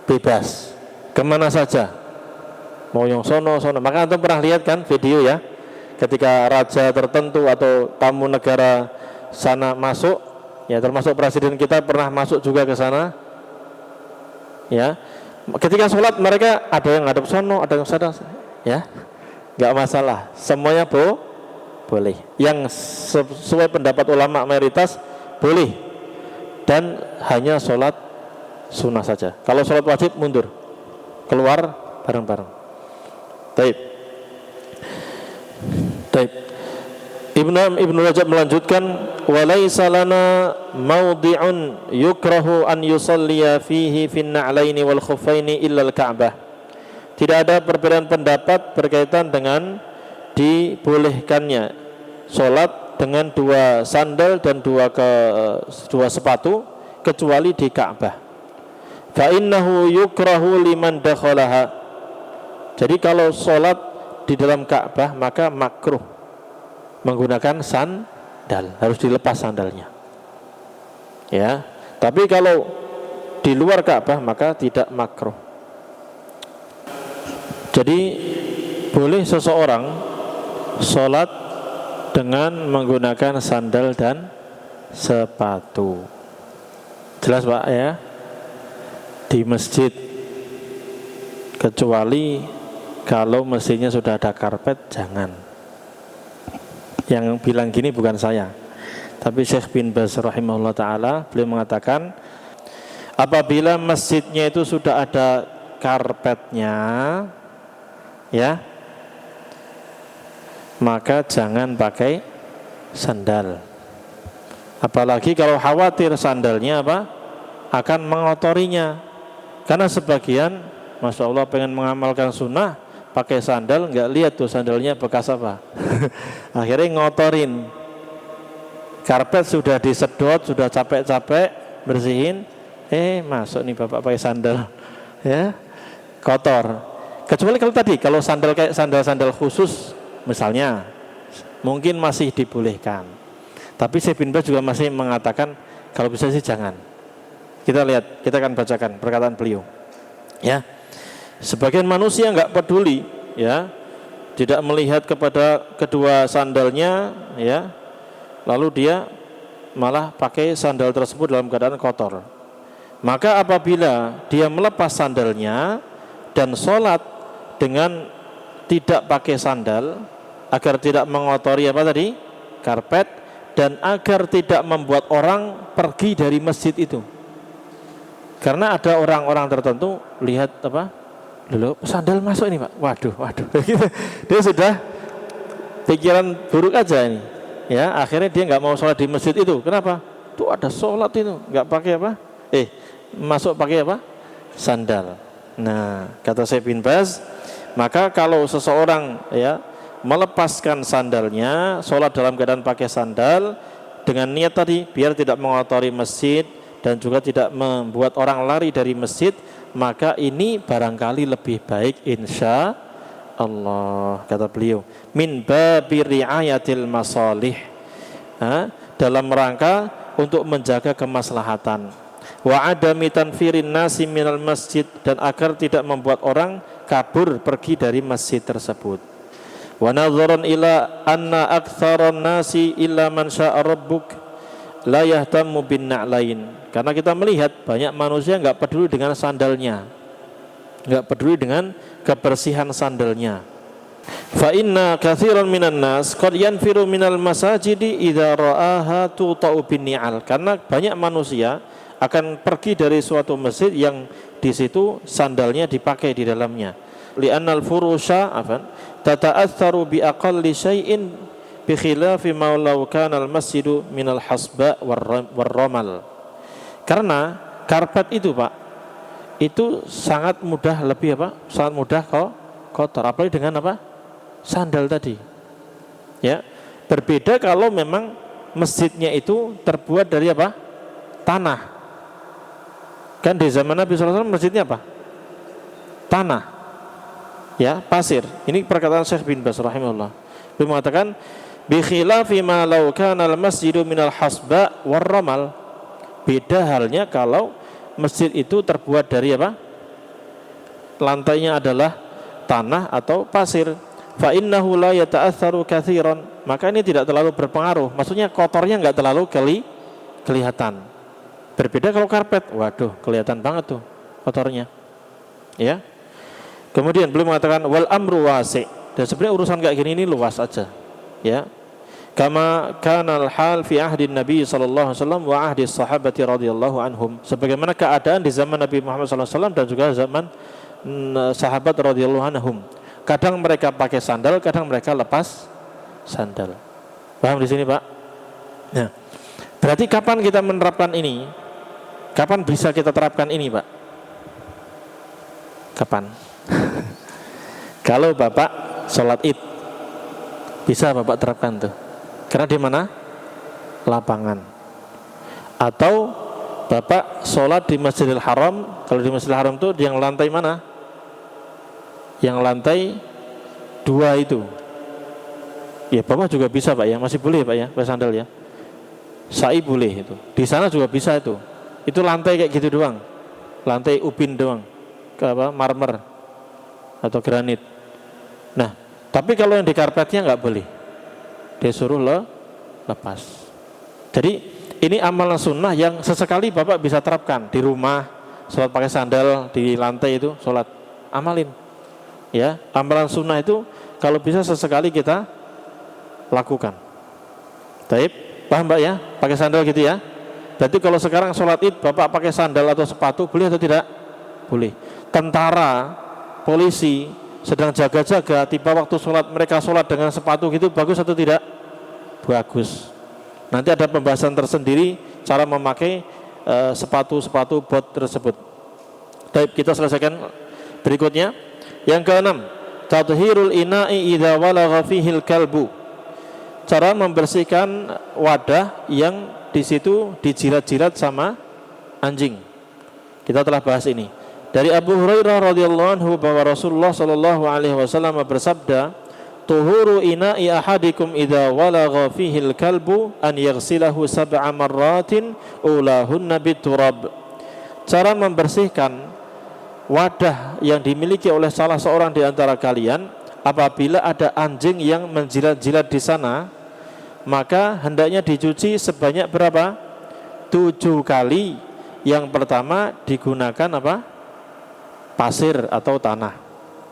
Bebas, kemana saja, mau yang sono. Maka antum pernah lihat kan video ya, ketika raja tertentu atau tamu negara sana masuk, ya termasuk presiden kita pernah masuk juga ke sana. Ya, ketika sholat mereka ada yang ngadep sono, ada yang sana, ya, nggak masalah, semuanya boleh. Yang sesuai pendapat ulama mayoritas boleh, dan hanya sholat sunnah saja. Kalau sholat wajib mundur, keluar bareng-bareng. Taib. Ibnu Rajab melanjutkan, walaysa lana mawdi'un yukrahu an yusalliya fihi fin na'laini wal khuffaini illa al-Ka'bah. Tidak ada perbedaan pendapat berkaitan dengan dibolehkannya salat dengan dua sandal dan dua sepatu kecuali di Ka'bah. Fa innahu yukrahu liman dakhalaha. Jadi kalau salat di dalam Ka'bah maka makruh menggunakan sandal, harus dilepas sandalnya. Ya, tapi kalau di luar Ka'bah maka tidak makruh. Jadi boleh seseorang sholat dengan menggunakan sandal dan sepatu. Jelas Pak ya? Di masjid, kecuali kalau masjidnya sudah ada karpet, jangan. Yang bilang gini bukan saya, tapi Syekh bin Baz rahimahullah ta'ala, beliau mengatakan apabila masjidnya itu sudah ada karpetnya, ya, maka jangan pakai sandal. Apalagi kalau khawatir sandalnya akan mengotorinya. Karena sebagian, masya Allah, pengen mengamalkan sunnah pakai sandal, nggak lihat tuh sandalnya bekas apa. Akhirnya ngotorin. Karpet sudah disedot, sudah capek-capek bersihin, masuk nih bapak pakai sandal, ya, kotor. Kecuali kalau sandal kayak sandal-sandal khusus misalnya, mungkin masih dibolehkan. Tapi Syekh bin Baz juga masih mengatakan kalau bisa sih jangan. Kita lihat, kita akan bacakan perkataan beliau. Ya, sebagian manusia nggak peduli, ya, tidak melihat kepada kedua sandalnya, ya, lalu dia malah pakai sandal tersebut dalam keadaan kotor. Maka apabila dia melepas sandalnya dan sholat dengan tidak pakai sandal, agar tidak mengotori apa tadi? Karpet, dan agar tidak membuat orang pergi dari masjid itu. Karena ada orang-orang tertentu lihat apa? Dulu sandal masuk ini Pak. Waduh. Dia sudah pikiran buruk aja ini. Ya, akhirnya dia nggak mau sholat di masjid itu. Kenapa? Tuh ada sholat itu, nggak pakai apa? Masuk pakai apa? Sandal. Nah, kata Syekh bin Baz, maka kalau seseorang ya melepaskan sandalnya, sholat dalam keadaan pakai sandal dengan niat tadi biar tidak mengotori masjid dan juga tidak membuat orang lari dari masjid, maka ini barangkali lebih baik insya Allah, kata beliau, min babi ri'ayatil masalih, dalam rangka untuk menjaga kemaslahatan, wa adami tanfirin nasi minal masjid, dan agar tidak membuat orang kabur pergi dari masjid tersebut. Wa nadharan ila anna aktsaran nasi illa man syaa rabbuk la yahtammu bin na'lain. Karena kita melihat banyak manusia enggak peduli dengan sandalnya, enggak peduli dengan kebersihan sandalnya. Fa inna katsiran minan nas qad yanfiru minal masajidi idza ra'aha tuta'u bin ni'al. Karena banyak manusia akan pergi dari suatu masjid yang di situ sandalnya dipakai di dalamnya. Li'annal furusha tata'atharu bi aqalli syai'in bi khilafi ma law kana al-masjidu minal hasba war ramal. Karena karpet itu Pak, itu sangat mudah sangat mudah kotor, apalagi dengan apa? Sandal tadi. Ya. Berbeda kalau memang masjidnya itu terbuat dari apa? Tanah. Kan di zaman Nabi sallallahu alaihi wasallam masjidnya apa? Tanah. Ya, pasir. Ini perkataan Syekh bin Baz rahimahullah. Beliau mengatakan bi khilafi ma law kana al-masjidu minal hasba war ramal. Beda halnya kalau masjid itu terbuat dari apa? Lantainya adalah tanah atau pasir. Fa innahu la yata'atsaru katsiran. Maka ini tidak terlalu berpengaruh. Maksudnya kotornya enggak terlalu kelihatan. Berbeda kalau karpet. Waduh, kelihatan banget tuh kotornya. Ya. Kemudian beliau mengatakan wal amru wasi'. Dan sebenarnya urusan kayak gini ini luas aja. Ya. Kama kana al-hal fi ahdi Nabi sallallahu alaihi wasallam wa ahdi sahabati radhiyallahu anhum. Sebagaimana keadaan di zaman Nabi Muhammad sallallahu alaihi wasallam dan juga zaman sahabat radhiyallahu anhum. Kadang mereka pakai sandal, kadang mereka lepas sandal. Paham di sini, Pak? Nah, berarti kapan kita menerapkan ini? Kapan bisa kita terapkan ini, Pak? Kapan? Kalau Bapak sholat Id, bisa Bapak terapkan tuh. Karena di mana? Lapangan. Atau Bapak sholat di Masjidil Haram. Kalau di Masjidil Haram tuh yang lantai mana? Yang lantai 2 itu. Ya Bapak juga bisa Pak ya, masih boleh Pak ya, pakai sandal ya. Sa'i boleh itu. Di sana juga bisa itu. Itu lantai kayak gitu doang. Lantai ubin doang. Ke apa? Marmer atau granit. Nah, tapi kalau yang di karpetnya nggak boleh. Dia suruh lepas. Jadi ini amalan sunnah yang sesekali Bapak bisa terapkan di rumah, sholat pakai sandal di lantai itu, sholat amalin. Ya, amalan sunnah itu kalau bisa sesekali kita lakukan. Taib, paham Mbak ya? Pakai sandal gitu ya. Berarti kalau sekarang sholat Id Bapak pakai sandal atau sepatu boleh atau tidak? Boleh. Tentara, polisi sedang jaga-jaga, tiba waktu sholat mereka sholat dengan sepatu gitu, bagus atau tidak? Bagus. Nanti ada pembahasan tersendiri cara memakai sepatu-sepatu bot tersebut. Baik, kita selesaikan berikutnya. Yang keenam, tadhhirul ina'i idza walagha fihil kalbu. Cara membersihkan wadah yang di situ dijilat-jilat sama anjing. Kita telah bahas ini. Dari Abu Hurairah radhiyallahu anhu bahwa Rasulullah sallallahu alaihi wasallam bersabda, tuhuru ina'i ahadikum idza walagha fihi al-kalbu an yaghsilahu sab'a marratin ulahunna biturab. Cara membersihkan wadah yang dimiliki oleh salah seorang di antara kalian apabila ada anjing yang menjilat-jilat di sana, maka hendaknya dicuci sebanyak berapa? 7 kali. Yang pertama digunakan apa? Pasir atau tanah.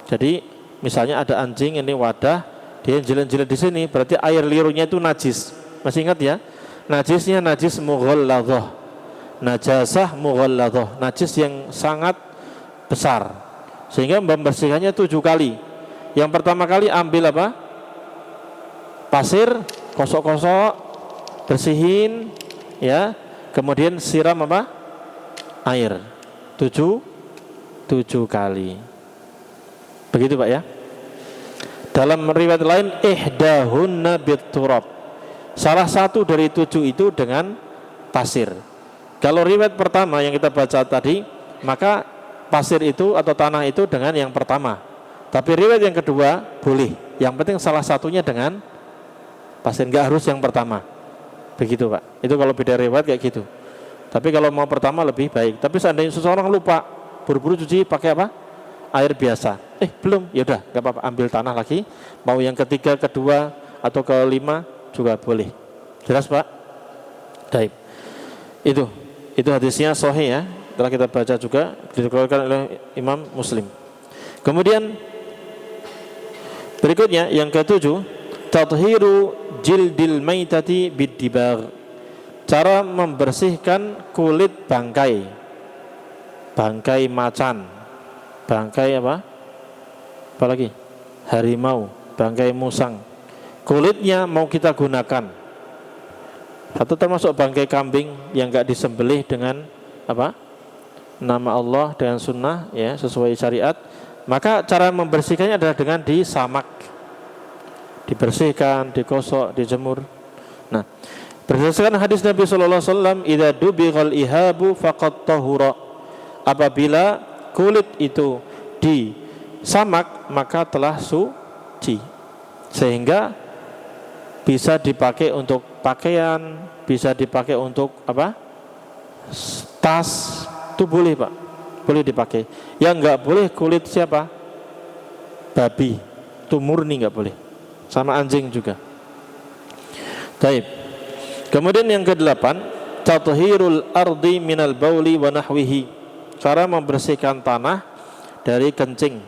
Jadi misalnya ada anjing ini wadah, dia jilat-jilat di sini, berarti air liurnya itu najis. Masih ingat ya? Najisnya najis mughalladhah. Najasah mughalladhah, najis yang sangat besar. Sehingga membersihkannya 7 kali. Yang pertama kali ambil apa? Pasir, kosok-kosok, bersihin, ya. Kemudian siram apa? Air. 7 kali. Begitu Pak ya. Dalam riwayat lain ihdahunna biturab. Salah satu dari 7 itu dengan pasir. Kalau riwayat pertama yang kita baca tadi, maka pasir itu atau tanah itu dengan yang pertama. Tapi riwayat yang kedua boleh. Yang penting salah satunya dengan pasir, enggak harus yang pertama. Begitu Pak. Itu kalau beda riwayat kayak gitu. Tapi kalau mau pertama lebih baik. Tapi seandainya seseorang lupa, buru-buru cuci pakai apa? Air biasa. Belum, ya udah, enggak apa-apa, ambil tanah lagi. Mau yang ketiga, kedua atau kelima juga boleh. Jelas Pak? Baik. Itu hadisnya sahih ya. Telah kita baca juga, dikeluarkan oleh Imam Muslim. Kemudian berikutnya yang ke-7, tadhiru jildil maitati biddibar. Cara membersihkan kulit bangkai. Bangkai macan. Bangkai apa? Apalagi? Harimau, bangkai musang. Kulitnya mau kita gunakan. Atau termasuk bangkai kambing yang enggak disembelih dengan apa? Nama Allah dengan sunnah ya, sesuai syariat. Maka cara membersihkannya adalah dengan disamak, dibersihkan, digosok, dijemur. Nah, berdasarkan hadis Nabi sallallahu alaihi wasallam, idza dubighal ihabu faqad tahura. Apabila kulit itu disamak maka telah suci. Sehingga bisa dipakai untuk pakaian, bisa dipakai untuk apa? Tas, itu boleh Pak, boleh dipakai. Yang enggak boleh kulit siapa? Babi, itu murni enggak boleh. Sama anjing juga. Baik. Kemudian yang ke-8, tathhirul ardi minal bauli wa nahwihi. Cara membersihkan tanah dari kencing.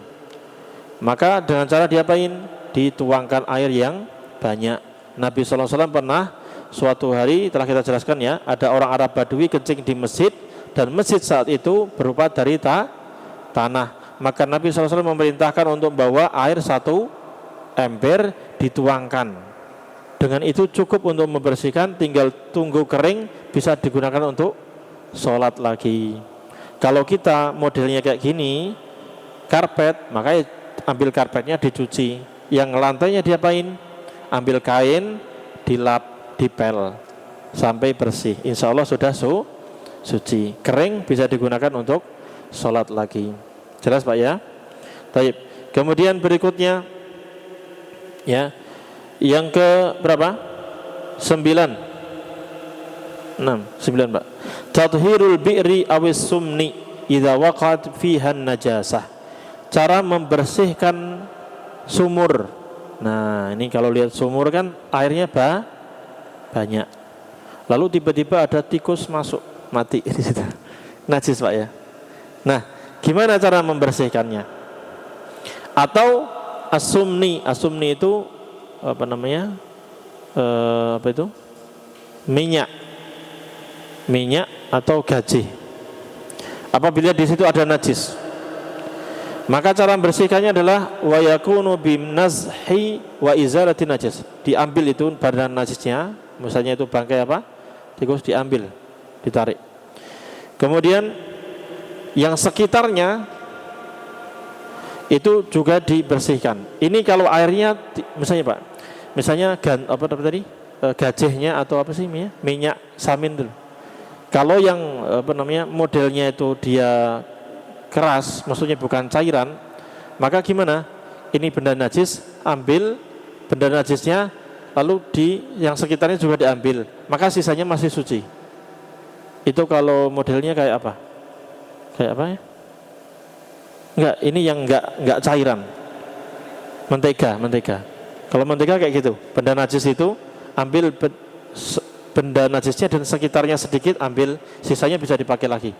Maka dengan cara diapain? Dituangkan air yang banyak. Nabi SAW pernah suatu hari, telah kita jelaskan ya, ada orang Arab Badui kencing di masjid, dan masjid saat itu berupa dari tanah. Maka Nabi SAW memerintahkan untuk bawa air 1 ember dituangkan. Dengan itu cukup untuk membersihkan, tinggal tunggu kering, bisa digunakan untuk sholat lagi. Kalau kita modelnya kayak gini, karpet, maka ambil karpetnya dicuci. Yang lantainya diapain? Ambil kain, dilap, dipel sampai bersih. Insya Allah sudah suci. Kering bisa digunakan untuk sholat lagi. Jelas Pak ya? Baik. Kemudian berikutnya ya, yang ke berapa? 9 Pak. Tathhirul bi'ri awis sumni idza waqa'at fiha najasah. Cara membersihkan sumur. Nah, ini kalau lihat sumur kan airnya banyak. Lalu tiba-tiba ada tikus masuk, mati di situ. Najis Pak ya. Nah, gimana cara membersihkannya? Atau asumni itu apa namanya? Apa itu? Minyak atau gaji. Apabila di situ ada najis, maka cara membersihkannya adalah wa yakunu bimnazhi wa izalati najis. Diambil itu badan najisnya, misalnya itu bangkai apa? Tikus, diambil, ditarik. Kemudian yang sekitarnya itu juga dibersihkan. Ini kalau airnya misalnya Pak, misalnya apa tadi? Gajehnya atau apa sih minyak samin dulu. Kalau yang apa namanya modelnya itu dia keras, maksudnya bukan cairan, maka gimana? Ini benda najis, ambil benda najisnya, lalu yang sekitarnya juga diambil, maka sisanya masih suci. Itu kalau modelnya kayak apa? Kayak apa ya? Enggak, ini yang enggak cairan. Mentega. Kalau mentega kayak gitu, benda najis itu ambil benda najisnya dan sekitarnya sedikit ambil, sisanya bisa dipakai lagi.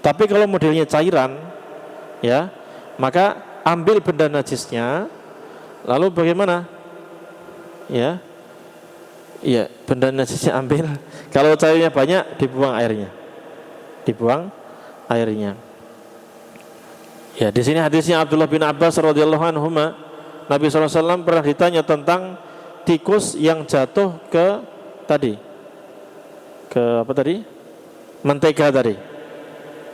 Tapi kalau modelnya cairan, ya, maka ambil benda najisnya, lalu bagaimana? Ya, benda najisnya ambil. Kalau cairnya banyak, dibuang airnya. Ya, di sini hadisnya Abdullah bin Abbas radhiyallahu anhuma, Nabi SAW pernah ditanya tentang tikus yang jatuh ke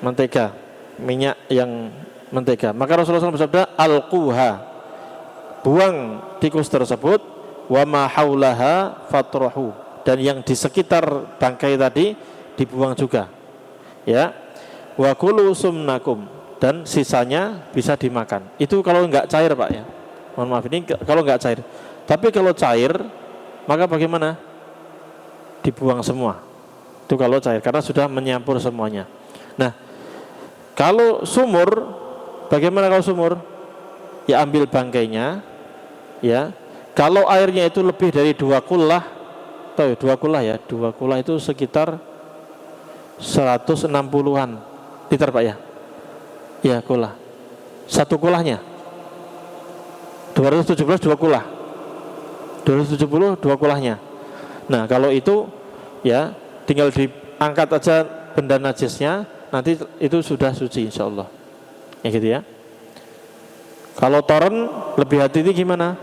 mentega, minyak yang mentega. Maka Rasulullah SAW bersabda, alquha, buang tikus tersebut, wa ma haulaha fatrahu, dan yang di sekitar bangkai tadi dibuang juga. Ya, wa kulu sumnakum, dan sisanya bisa dimakan. Itu kalau enggak cair, Pak, ya. Mohon maaf, ini kalau enggak cair. Tapi kalau cair, maka bagaimana? Dibuang semua. Itu kalau cair, karena sudah menyampur semuanya. Nah, kalau sumur, bagaimana kalau sumur? Ya, ambil bangkainya, ya. Kalau airnya itu lebih dari 2 kullah, tahu 2 kullah ya? 2 kullah itu sekitar 160-an liter, Pak, ya. Ya, kullah. 1 kullahnya 217 2 kullah. 270 2 kullahnya. Nah, kalau itu ya tinggal diangkat aja benda najisnya, nanti itu sudah suci insyaallah. Ya gitu ya. Kalau toren lebih hati-hati gimana?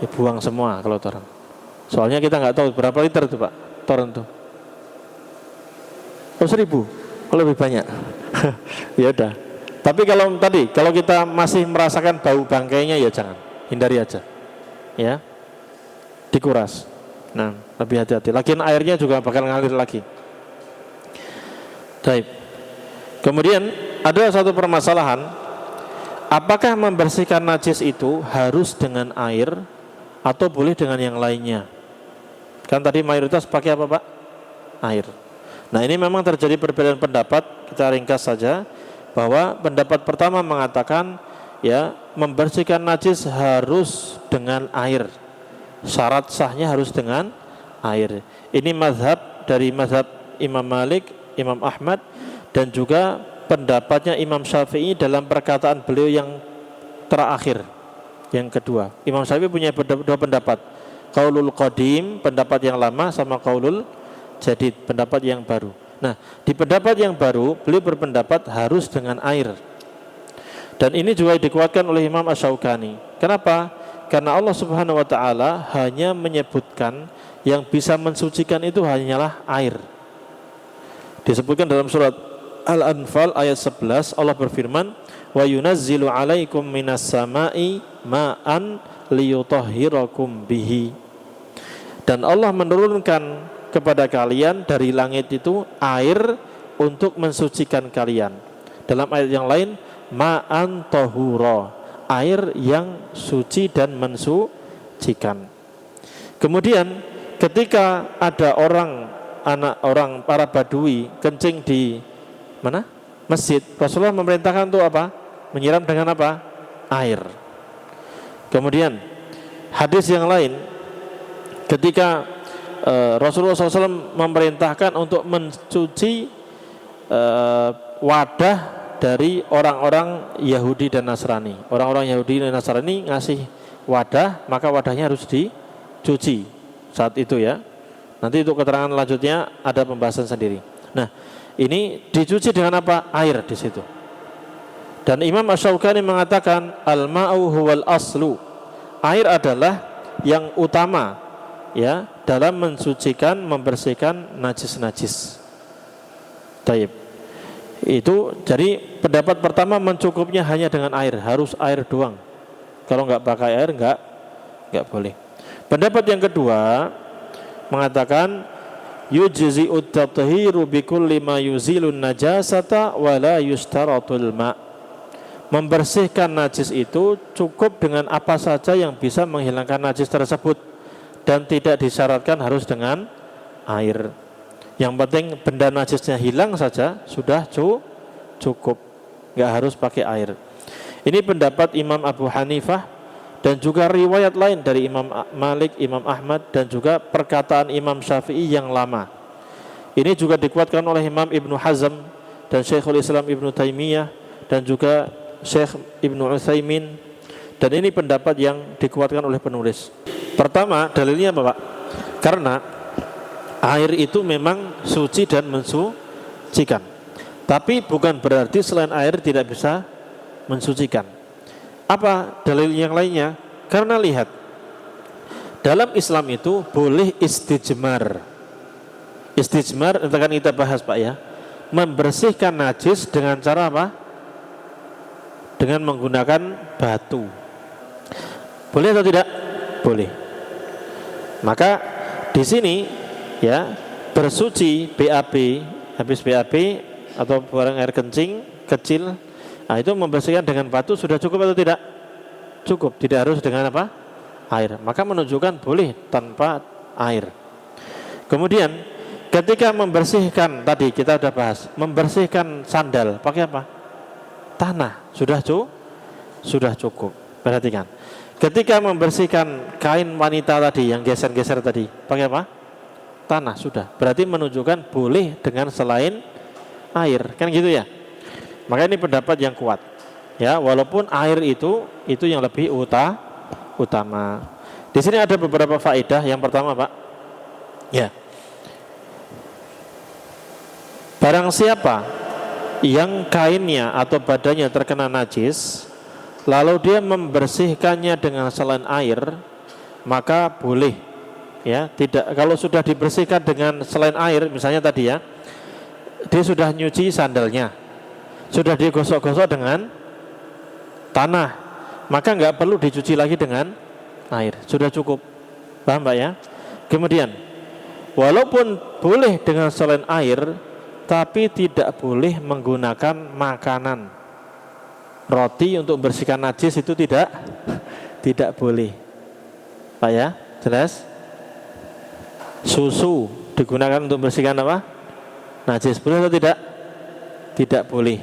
Ya, buang semua kalau toren. Soalnya kita nggak tahu berapa liter itu, Pak, toren tuh. 1.000, kalau lebih banyak. Ya udah. Tapi kalau kita masih merasakan bau bangkainya, ya jangan, hindari aja. Ya. Dikuras. Nah, lebih hati-hati. Lagian airnya juga bakal ngalir lagi. Baik. Kemudian ada satu permasalahan, apakah membersihkan najis itu harus dengan air atau boleh dengan yang lainnya? Kan tadi mayoritas pakai apa, Pak? Air. Nah, ini memang terjadi perbedaan pendapat. Kita ringkas saja bahwa pendapat pertama mengatakan ya membersihkan najis harus dengan air. Syarat sahnya harus dengan air. Ini mazhab dari mazhab Imam Malik, Imam Ahmad, dan juga pendapatnya Imam Syafi'i dalam perkataan beliau yang terakhir, yang kedua. Imam Syafi'i punya 2 pendapat, qaulul qadim, pendapat yang lama, sama qaulul jadid, pendapat yang baru. Nah, di pendapat yang baru beliau berpendapat harus dengan air. Dan ini juga dikuatkan oleh Imam Asy-Syaukani. Kenapa? Karena Allah Subhanahu wa taala hanya menyebutkan yang bisa mensucikan itu hanyalah air. Disebutkan dalam surat Al-Anfal ayat 11, Allah berfirman, "Wa yunazzilu 'alaikum minas sama'i ma'an liyutahhirakum bihi." Dan Allah menurunkan kepada kalian dari langit itu air untuk mensucikan kalian. Dalam ayat yang lain, ma'an tahura, air yang suci dan mensucikan. Kemudian ketika ada para badui kencing di mana? Masjid, Rasulullah memerintahkan untuk apa? Menyiram dengan apa? Air. Kemudian hadis yang lain, ketika Rasulullah SAW memerintahkan untuk mencuci wadah dari orang-orang Yahudi dan Nasrani. Orang-orang Yahudi dan Nasrani ngasih wadah, maka wadahnya harus dicuci saat itu ya. Nanti untuk keterangan lanjutnya ada pembahasan sendiri. Nah, ini dicuci dengan apa? Air di situ. Dan Imam Asy-Syaukani mengatakan al-ma'u huwal aslu. Air adalah yang utama ya dalam mensucikan, membersihkan najis-najis. Taib. Itu jadi pendapat pertama mencukupnya hanya dengan air, harus air doang. Kalau nggak pakai air nggak boleh. Pendapat yang kedua mengatakan yujzi'ut tathiru bikulli ma yuzilun najasata wa la yushtaratul ma'. membersihkan najis itu cukup dengan apa saja yang bisa menghilangkan najis tersebut dan tidak disyaratkan harus dengan air. Yang penting benda najisnya hilang saja sudah cukup, nggak harus pakai air. Ini pendapat Imam Abu Hanifah dan juga riwayat lain dari Imam Malik, Imam Ahmad dan juga perkataan Imam Syafi'i yang lama. Ini juga dikuatkan oleh Imam Ibnu Hazm dan Syekhul Islam Ibnu Taimiyah dan juga Syekh Ibnu Utsaimin, dan ini pendapat yang dikuatkan oleh penulis. Pertama, dalilnya apa, Pak? Karena air itu memang suci dan mensucikan. Tapi bukan berarti selain air tidak bisa mensucikan. Apa dalil yang lainnya? Karena lihat, dalam Islam itu boleh istijmar. Istijmar itu kan kita bahas, Pak, ya. Membersihkan najis dengan cara apa? Dengan menggunakan batu. Boleh atau tidak? Boleh. Maka di sini ya, bersuci BAB, habis BAB atau buang air kencing kecil, nah itu membersihkan dengan batu sudah cukup atau tidak? Cukup, tidak harus dengan apa? Air. Maka menunjukkan boleh tanpa air. Kemudian ketika membersihkan, tadi kita sudah bahas, membersihkan sandal pakai apa? Tanah. Sudah cukup. Perhatikan. Ketika membersihkan kain wanita tadi yang geser-geser tadi, pakai apa? Tanah. Sudah. Berarti menunjukkan boleh dengan selain air, kan gitu ya. Maka ini pendapat yang kuat. Ya, walaupun air itu yang lebih utama. Di sini ada beberapa faedah. Yang pertama, Pak. Ya. Barang siapa yang kainnya atau badannya terkena najis, lalu dia membersihkannya dengan selain air, maka boleh, ya. Tidak, kalau sudah dibersihkan dengan selain air, misalnya tadi ya, dia sudah nyuci sandalnya, sudah digosok-gosok dengan tanah, maka nggak perlu dicuci lagi dengan air, sudah cukup. Paham, Pak, ya? Kemudian, walaupun boleh dengan selain air, tapi tidak boleh menggunakan makanan. Roti untuk bersihkan najis itu tidak boleh, Pak, ya, jelas. Susu digunakan untuk bersihkan apa? Najis, boleh atau tidak? Tidak boleh.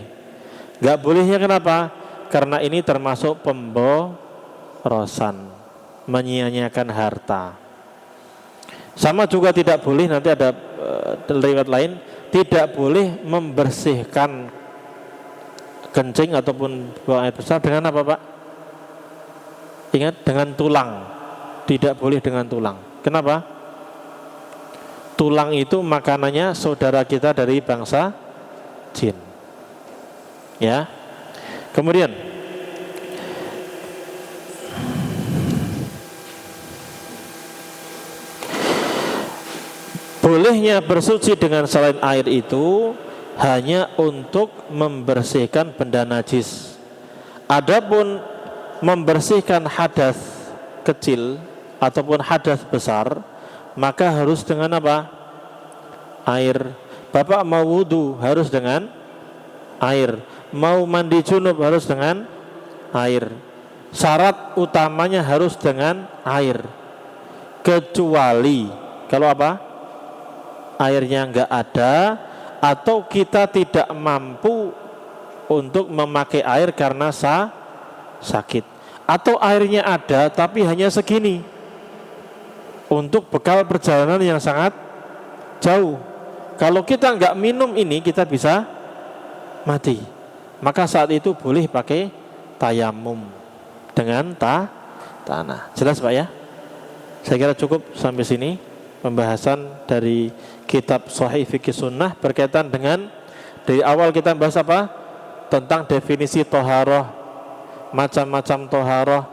Gak bolehnya kenapa? Karena ini termasuk pemborosan, menyia-nyiakan harta. Sama juga tidak boleh, nanti ada riwayat lain, tidak boleh membersihkan kencing ataupun buang air besar dengan apa, Pak? Ingat, dengan tulang. Tidak boleh dengan tulang. Kenapa? Tulang itu makanannya saudara kita dari bangsa jin. Ya. Kemudian bolehnya bersuci dengan selain air itu hanya untuk membersihkan benda najis. Adapun membersihkan hadas kecil ataupun hadas besar, maka harus dengan apa? Air. Bapak mau wudu harus dengan air. Mau mandi junub harus dengan air. Syarat utamanya harus dengan air. Kecuali kalau apa? Airnya enggak ada, atau kita tidak mampu untuk memakai air karena sakit, atau airnya ada tapi hanya segini untuk bekal perjalanan yang sangat jauh. Kalau kita enggak minum ini, kita bisa mati. Maka saat itu boleh pakai tayamum dengan tanah. Jelas, Pak, ya? Saya kira cukup sampai sini pembahasan dari kitab Shahih Fiqh Sunnah berkaitan dengan, dari awal kita bahas apa? Tentang definisi toharoh, macam-macam toharoh,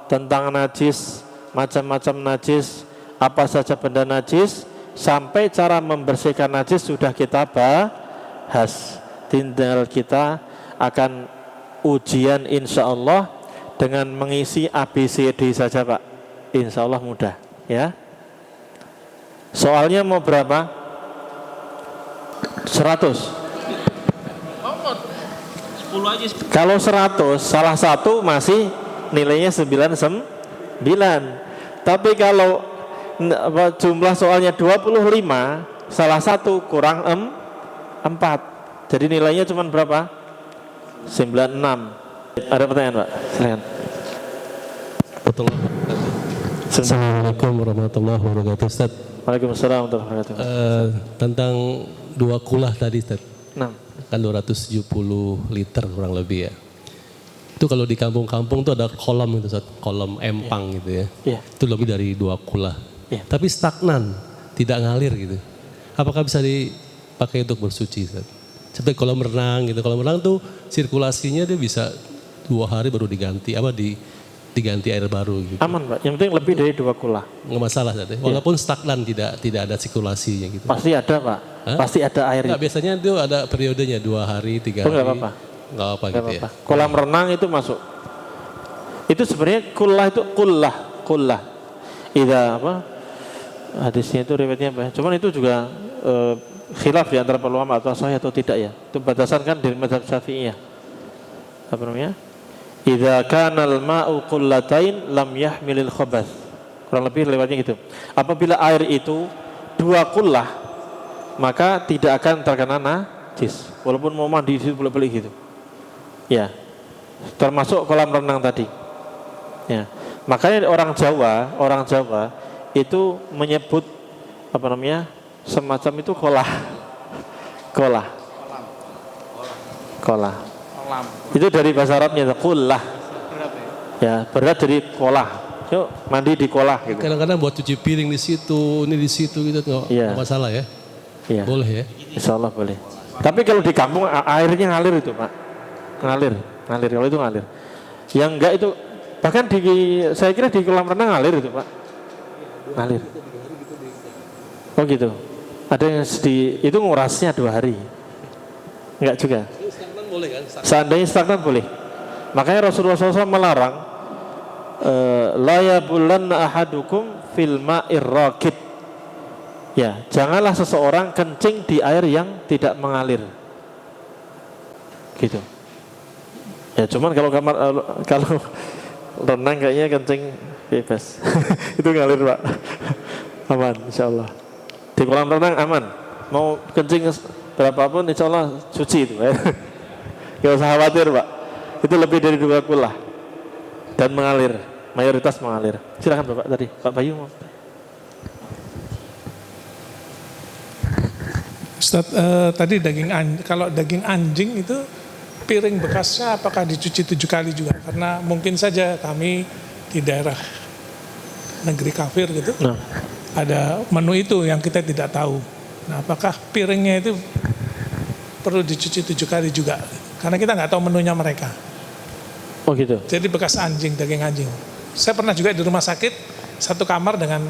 tentang najis, macam-macam najis, apa saja benda najis, sampai cara membersihkan najis sudah kita bahas. Tinggal kita akan ujian insya Allah dengan mengisi ABCD saja, Pak. Insya Allah mudah, ya. Soalnya mau berapa? 100. aja. Kalau 100, salah satu masih nilainya 99. Tapi kalau jumlah soalnya 25, salah satu kurang 4. Jadi nilainya cuma berapa? 96. Ada pertanyaan, Pak? Silakan. Assalamualaikum warahmatullahi wabarakatuh, Ustaz. Waalaikumsalam warahmatullahi wabarakatuh. Tentang 2 kulah tadi, Ustaz. Nah, Kan 270 liter kurang lebih ya. Itu kalau di kampung-kampung tuh ada kolam gitu, Ustaz. Kolam empang gitu ya. iya. Itu lebih dari 2 kulah. Iya. Tapi stagnan, tidak ngalir gitu. Apakah bisa dipakai untuk bersuci, Ustaz? Seperti kolam renang gitu. Kolam renang tuh sirkulasinya dia bisa 2 hari baru diganti, diganti air baru gitu. Aman, Pak. Yang penting lebih dari 2 kulah. Nggak masalah, Ustaz. Walaupun stagnan tidak ada sirkulasinya gitu. Pasti ada, Pak. Hah? Pasti ada air. Nggak, biasanya itu ada periodenya 2 hari, 3 hari. Nggak apa-apa. Nggak apa Nggak gitu apa-apa. ya. Kolam renang itu masuk. Itu sebenarnya kullah itu kullah. Ida apa? Hadisnya itu riwayatnya apa? Cuman itu juga khilaf di antara para ulama atau sahih atau tidak ya. Itu batasan kan dari mazhab Syafi'iyah. Apa namanya? Idza kana al-ma'u qullatain lam yahmilil khabath. Kurang lebih lewatnya gitu. Apabila air itu 2 kullah, maka tidak akan terkena najis. Walaupun mau mandi di situ boleh-boleh gitu. Ya. Termasuk kolam renang tadi. Ya. Makanya orang Jawa itu menyebut apa namanya? Semacam itu kolah. Itu dari bahasa Arabnya kullah. Ya, berat dari kolah. Yuk mandi di kolah gitu. Kadang-kadang buat cuci piring di situ, ini di situ gitu nggak masalah ya. Iya. Boleh ya. Insya Allah boleh. Tapi kalau di kampung airnya ngalir itu, Pak. Ngalir kalau itu ngalir. Yang enggak itu bahkan saya kira di kolam renang ngalir itu, Pak. Ngalir. Oh gitu. Ada yang itu ngurasnya 2 hari. Enggak juga. Stagnan boleh kan? Seandainya stagnan boleh. Makanya Rasulullah SAW melarang la yabulanna ahadukum fil ma'ir rakid. Ya, janganlah seseorang kencing di air yang tidak mengalir. Gitu. Ya, cuman kalau renang kayaknya kencing bebas. Itu ngalir, Pak. Aman, insyaallah. Di kolam renang aman. Mau kencing berapapun insyaallah suci itu. Gak usah khawatir, Pak. Itu lebih dari 2 kullah dan mengalir, mayoritas mengalir. Silakan Bapak tadi, Pak Bayu mau. Ustaz, tadi kalau daging anjing itu piring bekasnya apakah dicuci 7 kali juga? Karena mungkin saja kami di daerah negeri kafir gitu, ada menu itu yang kita tidak tahu. Nah, apakah piringnya itu perlu dicuci 7 kali juga? Karena kita nggak tahu menunya mereka. Oh gitu. Jadi bekas daging anjing. Saya pernah juga di rumah sakit, satu kamar dengan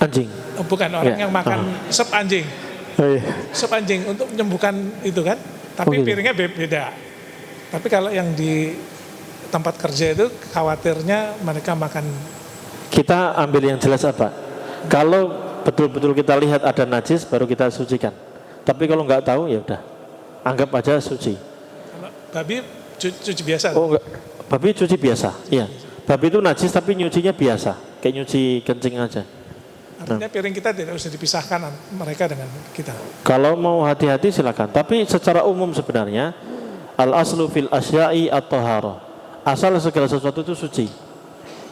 anjing. Bukan orang yang makan sop anjing. Oh, iya. Sop anjing untuk menyembuhkan itu kan. Tapi piringnya beda. Tapi kalau yang di tempat kerja itu khawatirnya mereka makan. Kita ambil yang jelas apa? Kalau betul-betul kita lihat ada najis baru kita sucikan. Tapi kalau nggak tahu ya udah, anggap aja suci. Kalau babi cuci biasa. Oh enggak, babi cuci biasa. Iya. Babi itu najis tapi nyucinya biasa, kayak nyuci kencing aja. Artinya piring kita tidak usah dipisahkan mereka dengan kita. Kalau mau hati-hati silakan. Tapi secara umum sebenarnya al-aslu fil asya'i at-taharah. Asal segala sesuatu itu suci.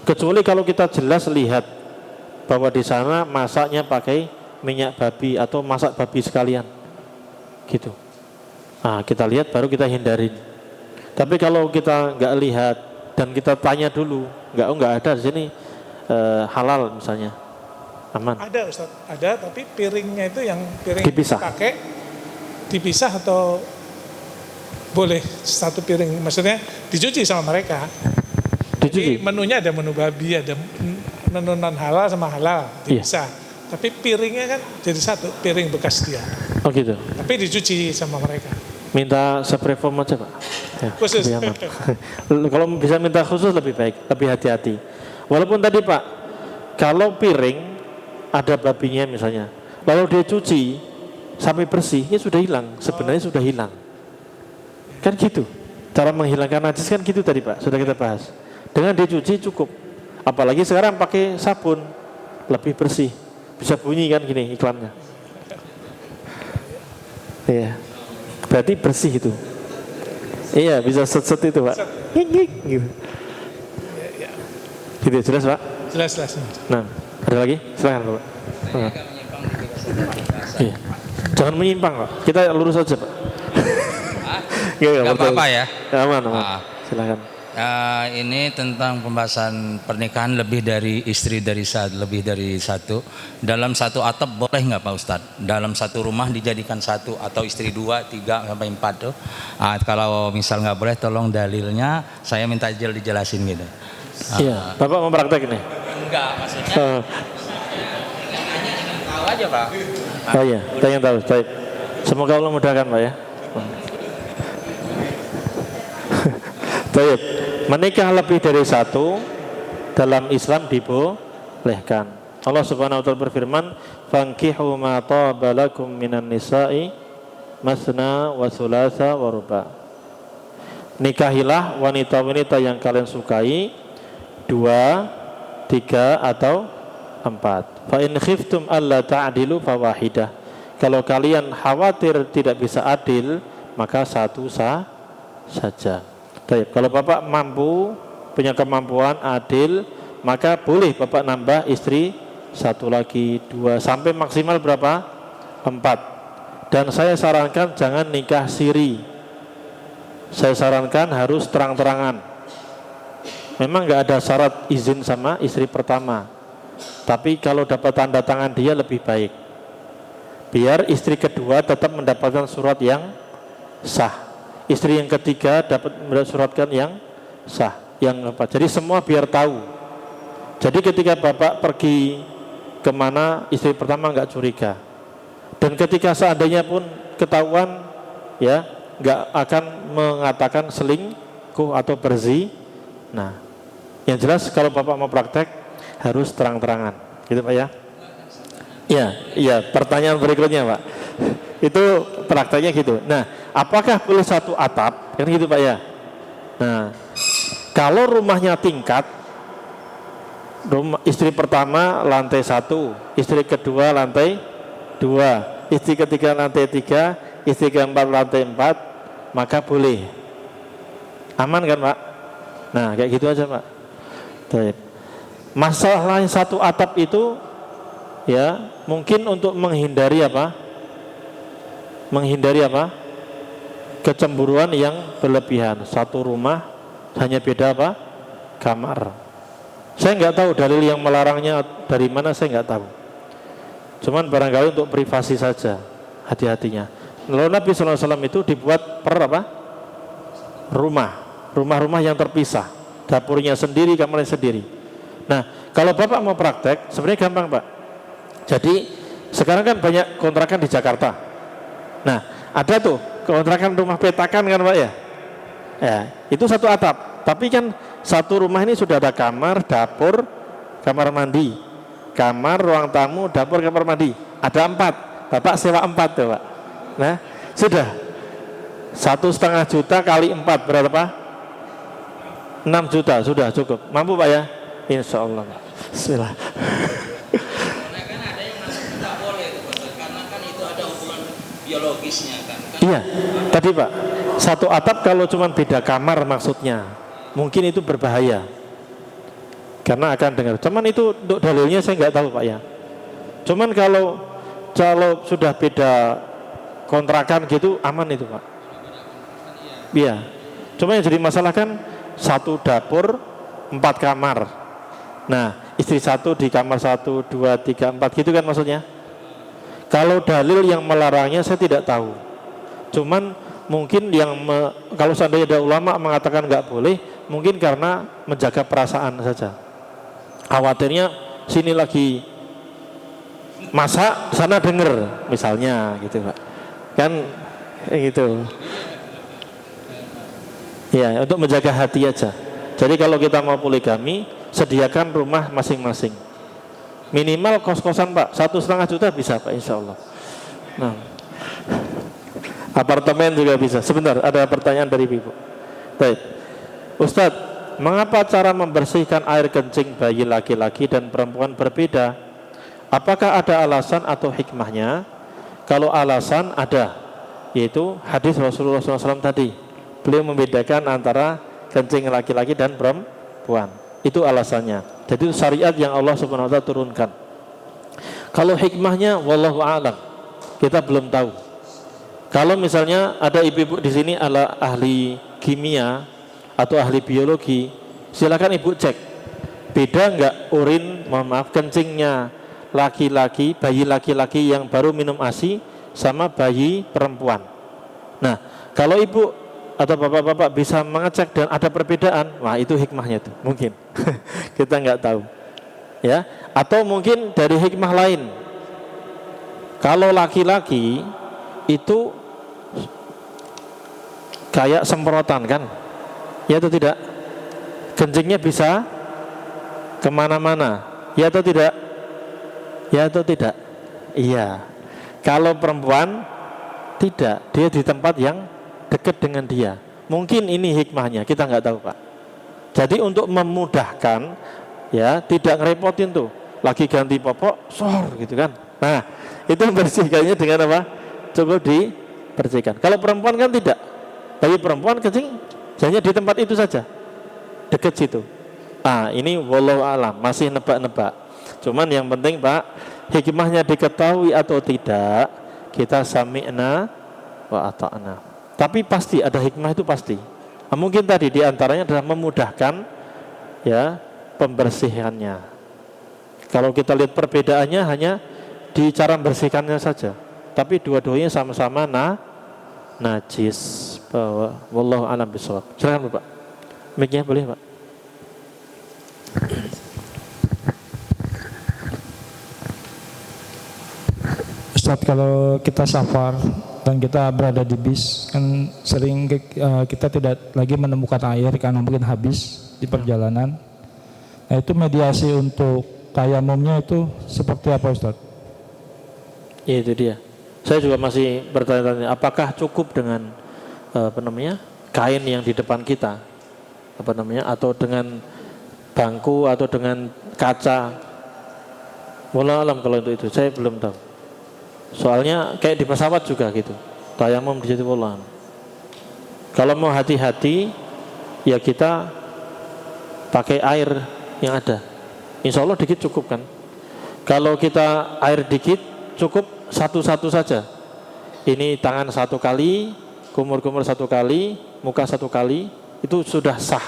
Kecuali kalau kita jelas lihat bahwa di sana masaknya pakai minyak babi atau masak babi sekalian. Gitu. Nah, kita lihat baru kita hindarin. Tapi kalau kita nggak lihat dan kita tanya dulu, nggak ada di sini halal misalnya. Aman. Ada Ustaz, ada, tapi piringnya itu yang piring dipisah. Pakai dipisah atau boleh satu piring, maksudnya dicuci sama mereka. Dicuci. Jadi menunya ada menu babi, ada menu non halal sama halal, dipisah. Tapi piringnya kan jadi satu, piring bekas dia. Oh gitu. Tapi dicuci sama mereka. Minta spray foam aja Pak. Ya, khusus. Kalau bisa minta khusus lebih baik, lebih hati-hati. Walaupun tadi Pak, kalau piring ada babinya misalnya, lalu dia cuci sampai bersih, ya sudah hilang. Sebenarnya sudah hilang. Kan gitu. Cara menghilangkan najis kan gitu tadi Pak, sudah kita bahas. Dengan dicuci cukup. Apalagi sekarang pakai sabun, lebih bersih. Bisa bunyi kan gini iklannya. Iya. Berarti bersih itu. Iya, bisa set-set itu Pak. Gitu. Gitu, jelas Pak? Jelas. Nah, ada lagi? Silakan Pak. Iya. Jangan menyimpang Pak. Kita lurus aja Pak. Gak apa-apa ya. Aman. Silakan. Ini tentang pembahasan pernikahan lebih dari lebih dari satu. Dalam satu atap boleh nggak Pak Ustadz? Dalam satu rumah dijadikan satu atau istri 2, 3 sampai 4 tuh. Kalau misal nggak boleh, tolong dalilnya. Saya minta dijelasin gitu. Iya, Bapak mau praktek nih? Enggak, maksudnya. Tahu aja Pak. Oh iya, saya yang tahu. Baik. Semoga Allah mudahkan Pak ya. Baik. Menikah lebih dari satu dalam Islam dibolehkan. Allah Subhanahu wa taala berfirman, "Fankihu ma taba lakum minan nisa'i masna wa thulatha wa ruba'." Nikahilah wanita-wanita yang kalian sukai 2, 3 atau 4. Fa in khiftum alla ta'dilu fawahidah. Kalau kalian khawatir tidak bisa adil, maka satu saja. Baik, kalau Bapak mampu, punya kemampuan adil, maka boleh Bapak nambah istri 1 lagi, 2, sampai maksimal berapa? 4. Dan saya sarankan jangan nikah siri. Saya sarankan harus terang-terangan. Memang nggak ada syarat izin sama istri pertama, tapi kalau dapat tanda tangan dia lebih baik. Biar istri kedua tetap mendapatkan surat yang sah. Istri yang ketiga dapat suratkan yang sah, yang apa? Jadi semua biar tahu. Jadi ketika Bapak pergi kemana, istri pertama nggak curiga. Dan ketika seandainya pun ketahuan, ya nggak akan mengatakan selingkuh atau berzina. Yang jelas kalau Bapak mau praktek harus terang-terangan, gitu Pak ya. Iya. Pertanyaan berikutnya Pak. Itu prakteknya gitu. Nah, apakah boleh satu atap? Kan gitu Pak ya. Nah, kalau rumahnya tingkat, istri pertama lantai 1, istri kedua lantai 2, istri ketiga lantai 3, istri keempat lantai 4, maka boleh. Aman kan Pak? Nah, kayak gitu aja Pak. Baik. Masalahnya satu atap itu ya mungkin untuk menghindari apa? Kecemburuan yang berlebihan. Satu rumah hanya beda apa? Kamar. Saya nggak tahu dalil yang melarangnya dari mana, saya nggak tahu. Cuman barangkali untuk privasi saja, hati-hatinya. Lalu Nabi SAW itu dibuat per apa? Rumah-rumah yang terpisah, dapurnya sendiri, kamarnya sendiri. Nah, kalau Bapak mau praktek, sebenarnya gampang Pak. Jadi sekarang kan banyak kontrakan di Jakarta. Nah, ada tuh kontrakan rumah petakan kan Pak ya? Ya, itu satu atap. Tapi kan satu rumah ini sudah ada kamar, dapur, kamar mandi, kamar, ruang tamu, dapur, kamar mandi. Ada 4. Bapak sewa 4 tuh Pak. Nah, sudah 1,5 juta kali 4 berapa? 6 juta sudah cukup. Mampu Pak ya? Insya Allah Pak. Bismillah. Biologisnya kan. Iya, tadi Pak, satu atap kalau cuma beda kamar maksudnya, mungkin itu berbahaya. Karena akan dengar. Cuman itu untuk dalilnya saya nggak tahu Pak ya. Cuman kalau sudah beda kontrakan gitu aman itu Pak. Iya. Cuma yang jadi masalah kan satu dapur 4 kamar. Nah, istri 1 di kamar 1, 2, 3, 4 gitu kan maksudnya. Kalau dalil yang melarangnya saya tidak tahu. Cuman mungkin kalau seandainya ada ulama mengatakan nggak boleh, mungkin karena menjaga perasaan saja. Khawatirnya sini lagi masak, sana denger misalnya gitu Pak. Kan gitu. Ya, untuk menjaga hati aja. Jadi kalau kita mau poligami, sediakan rumah masing-masing. Minimal kos-kosan Pak, 1,5 juta bisa Pak insya Allah. Nah, apartemen juga bisa. Sebentar, ada pertanyaan dari Ibu. Baik. Ustadz, mengapa cara membersihkan air kencing bayi laki-laki dan perempuan berbeda? Apakah ada alasan atau hikmahnya? Kalau alasan ada, yaitu hadis Rasulullah SAW tadi. Beliau membedakan antara kencing laki-laki dan perempuan. Itu alasannya. Jadi itu syariat yang Allah Subhanahu wa taala turunkan. Kalau hikmahnya wallahu a'lam, kita belum tahu. Kalau misalnya ada ibu-ibu di sini adalah ahli kimia atau ahli biologi, silakan ibu cek. Beda enggak urin, kencingnya laki-laki, bayi laki-laki yang baru minum ASI sama bayi perempuan. Nah, kalau ibu atau bapak-bapak bisa mengecek dan ada perbedaan, wah itu hikmahnya itu mungkin. Kita nggak tahu, ya. Atau mungkin dari hikmah lain. Kalau laki-laki itu kayak semprotan kan, ya atau tidak? Kencingnya bisa kemana-mana, ya atau tidak? Ya atau tidak? Iya. Kalau perempuan tidak, dia di tempat yang dekat dengan dia. Mungkin ini hikmahnya, kita nggak tahu Pak. Jadi untuk memudahkan, ya tidak ngerepotin tuh, lagi ganti popok, sor gitu kan. Nah itu membersihkannya dengan apa? Cukup dibersihkan. Kalau perempuan kan tidak. Bagi perempuan kencing hanya di tempat itu saja, dekat situ. Ah ini wallahu alam, masih nebak-nebak. Cuman yang penting Pak, hikmahnya diketahui atau tidak, kita sami'na wa ata'na. Tapi pasti ada hikmah itu pasti. Nah, mungkin tadi diantaranya adalah memudahkan ya pembersihannya. Kalau kita lihat perbedaannya hanya di cara membersihkannya saja. Tapi dua-duanya sama-sama najis. Wallahu a'lam bishawab. Silakan Bapak. Mic-nya boleh Pak. Ustadz, kalau kita safar dan kita berada di bis, kan sering kita tidak lagi menemukan air karena mungkin habis di perjalanan. Nah itu mediasi untuk tayamumnya itu seperti apa Ustadz? Ya itu dia. Saya juga masih bertanya-tanya, apakah cukup dengan kain yang di depan kita, atau dengan bangku atau dengan kaca? Wallahu alam kalau itu saya belum tahu. Soalnya kayak di pesawat juga gitu, tayamum di situ wallah. Kalau mau hati-hati, ya kita pakai air yang ada. Insya Allah dikit cukup kan. Kalau kita air dikit cukup satu-satu saja. Ini tangan satu kali, kumur-kumur satu kali, muka satu kali, itu sudah sah.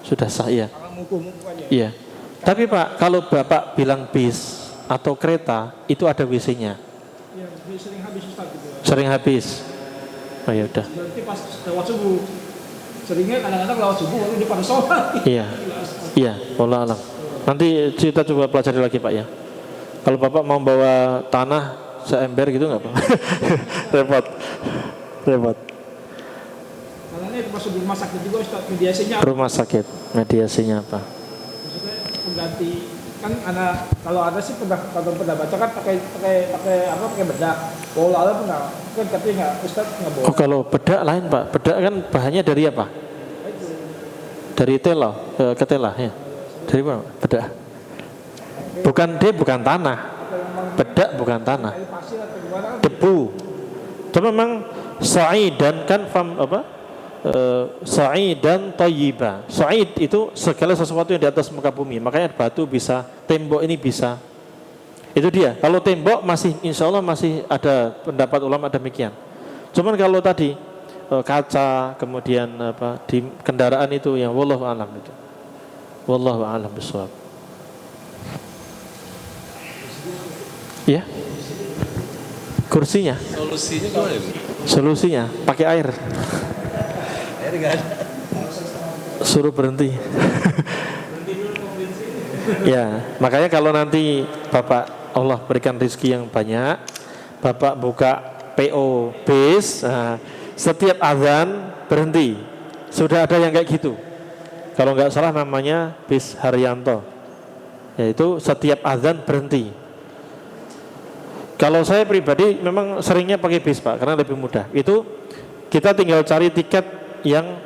Sudah sah ya. Iya. Tapi Pak, kalau Bapak bilang bis atau kereta itu ada WC-nya. Ya, sering habis Ustaz gitu. Sering habis. Oh ya udah. Berarti pas lewat subuh. Seringnya kadang-kadang lewat subuh lalu di pada sholat. Iya. Iya, wallah alam. Nanti kita coba pelajari lagi Pak ya. Kalau Bapak mau bawa tanah seember gitu enggak Pak? Repot. Karena ini masuk di rumah sakit juga Ustaz, mediasinya apa? Rumah sakit, mediasinya apa? Maksudnya pengganti kan kalau ada sih pernah baca kan pakai bedak. Wallah alam enggak. Kan katanya enggak Ustaz enggak boleh. Oh kalau bedak lain Pak. Bedak kan bahannya dari apa? Dari tela, ketela ya. Dari mana? Bedak. Bukan tanah. Bedak bukan tanah. Debu. Tapi memang sa'idan kan sa'idan thayyiba. Sa'id itu segala sesuatu yang di atas muka bumi. Makanya batu bisa, tembok ini bisa. Itu dia. Kalau tembok masih insya Allah masih ada pendapat ulama demikian. Cuman kalau tadi kaca kemudian di kendaraan itu yang wallahu a'lam itu. Wallahu a'lam bishawab. Ya. Kursinya. Solusinya gimana Bu? Solusinya pakai air. Suruh berhenti. Ya, makanya kalau nanti Bapak Allah berikan rezeki yang banyak, Bapak buka PO bis, setiap azan berhenti. Sudah ada yang kayak gitu. Kalau nggak salah namanya bis Haryanto. Yaitu setiap azan berhenti. Kalau saya pribadi memang seringnya pakai bis Pak, karena lebih mudah. Itu kita tinggal cari tiket yang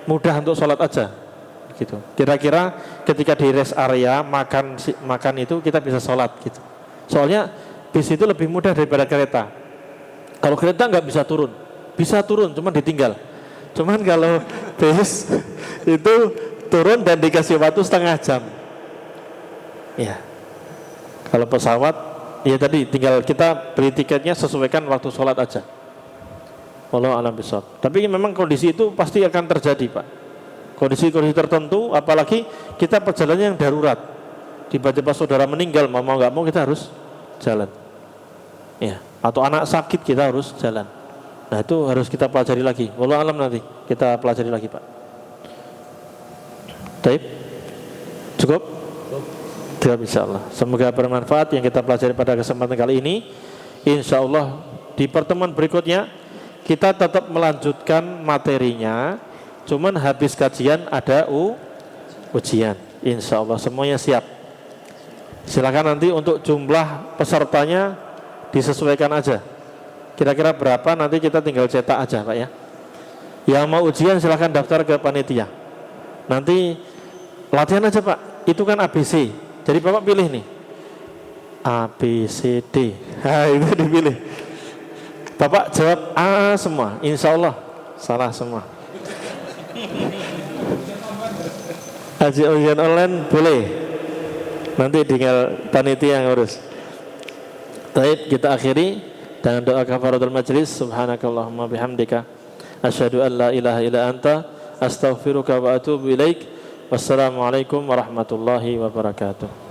mudah untuk sholat aja gitu. Kira-kira ketika di rest area makan itu kita bisa sholat gitu. Soalnya bis itu lebih mudah daripada kereta. Kalau kereta nggak bisa turun cuman ditinggal. Cuman kalau bis itu turun dan dikasih waktu setengah jam. Ya. Kalau pesawat, ya tadi tinggal kita beli tiketnya sesuaikan waktu sholat aja. Wallahu a'lam bishawab. Tapi memang kondisi itu pasti akan terjadi, Pak. Kondisi-kondisi tertentu, apalagi kita perjalanan yang darurat. Tiba-tiba saudara meninggal, mau nggak mau kita harus jalan. Ya. Atau anak sakit kita harus jalan. Nah itu harus kita pelajari lagi. Wallahu a'lam, nanti kita pelajari lagi, Pak. Baik. Cukup? Tidak, insyaallah. Semoga bermanfaat yang kita pelajari pada kesempatan kali ini. Insyaallah di pertemuan berikutnya kita tetap melanjutkan materinya. Cuman habis kajian ada ujian. Insyaallah semuanya siap. Silakan nanti untuk jumlah pesertanya disesuaikan aja. Kira-kira berapa nanti kita tinggal cetak aja, Pak ya. Yang mau ujian silakan daftar ke panitia. Nanti latihan aja, Pak. Itu kan ABC. Jadi Bapak pilih nih A, B, C, D. Nah, itu dipilih. Bapak jawab A semua. Insya Allah salah semua. Haji ujian online boleh. Nanti tinggal panitia yang urus. Baik, kita akhiri dengan doa kafaratul majlis. Subhanakallahumma bihamdika asyhadu an la ilaha illa anta astaghfiruka wa atubu ilaik. Wassalamualaikum warahmatullahi wabarakatuh.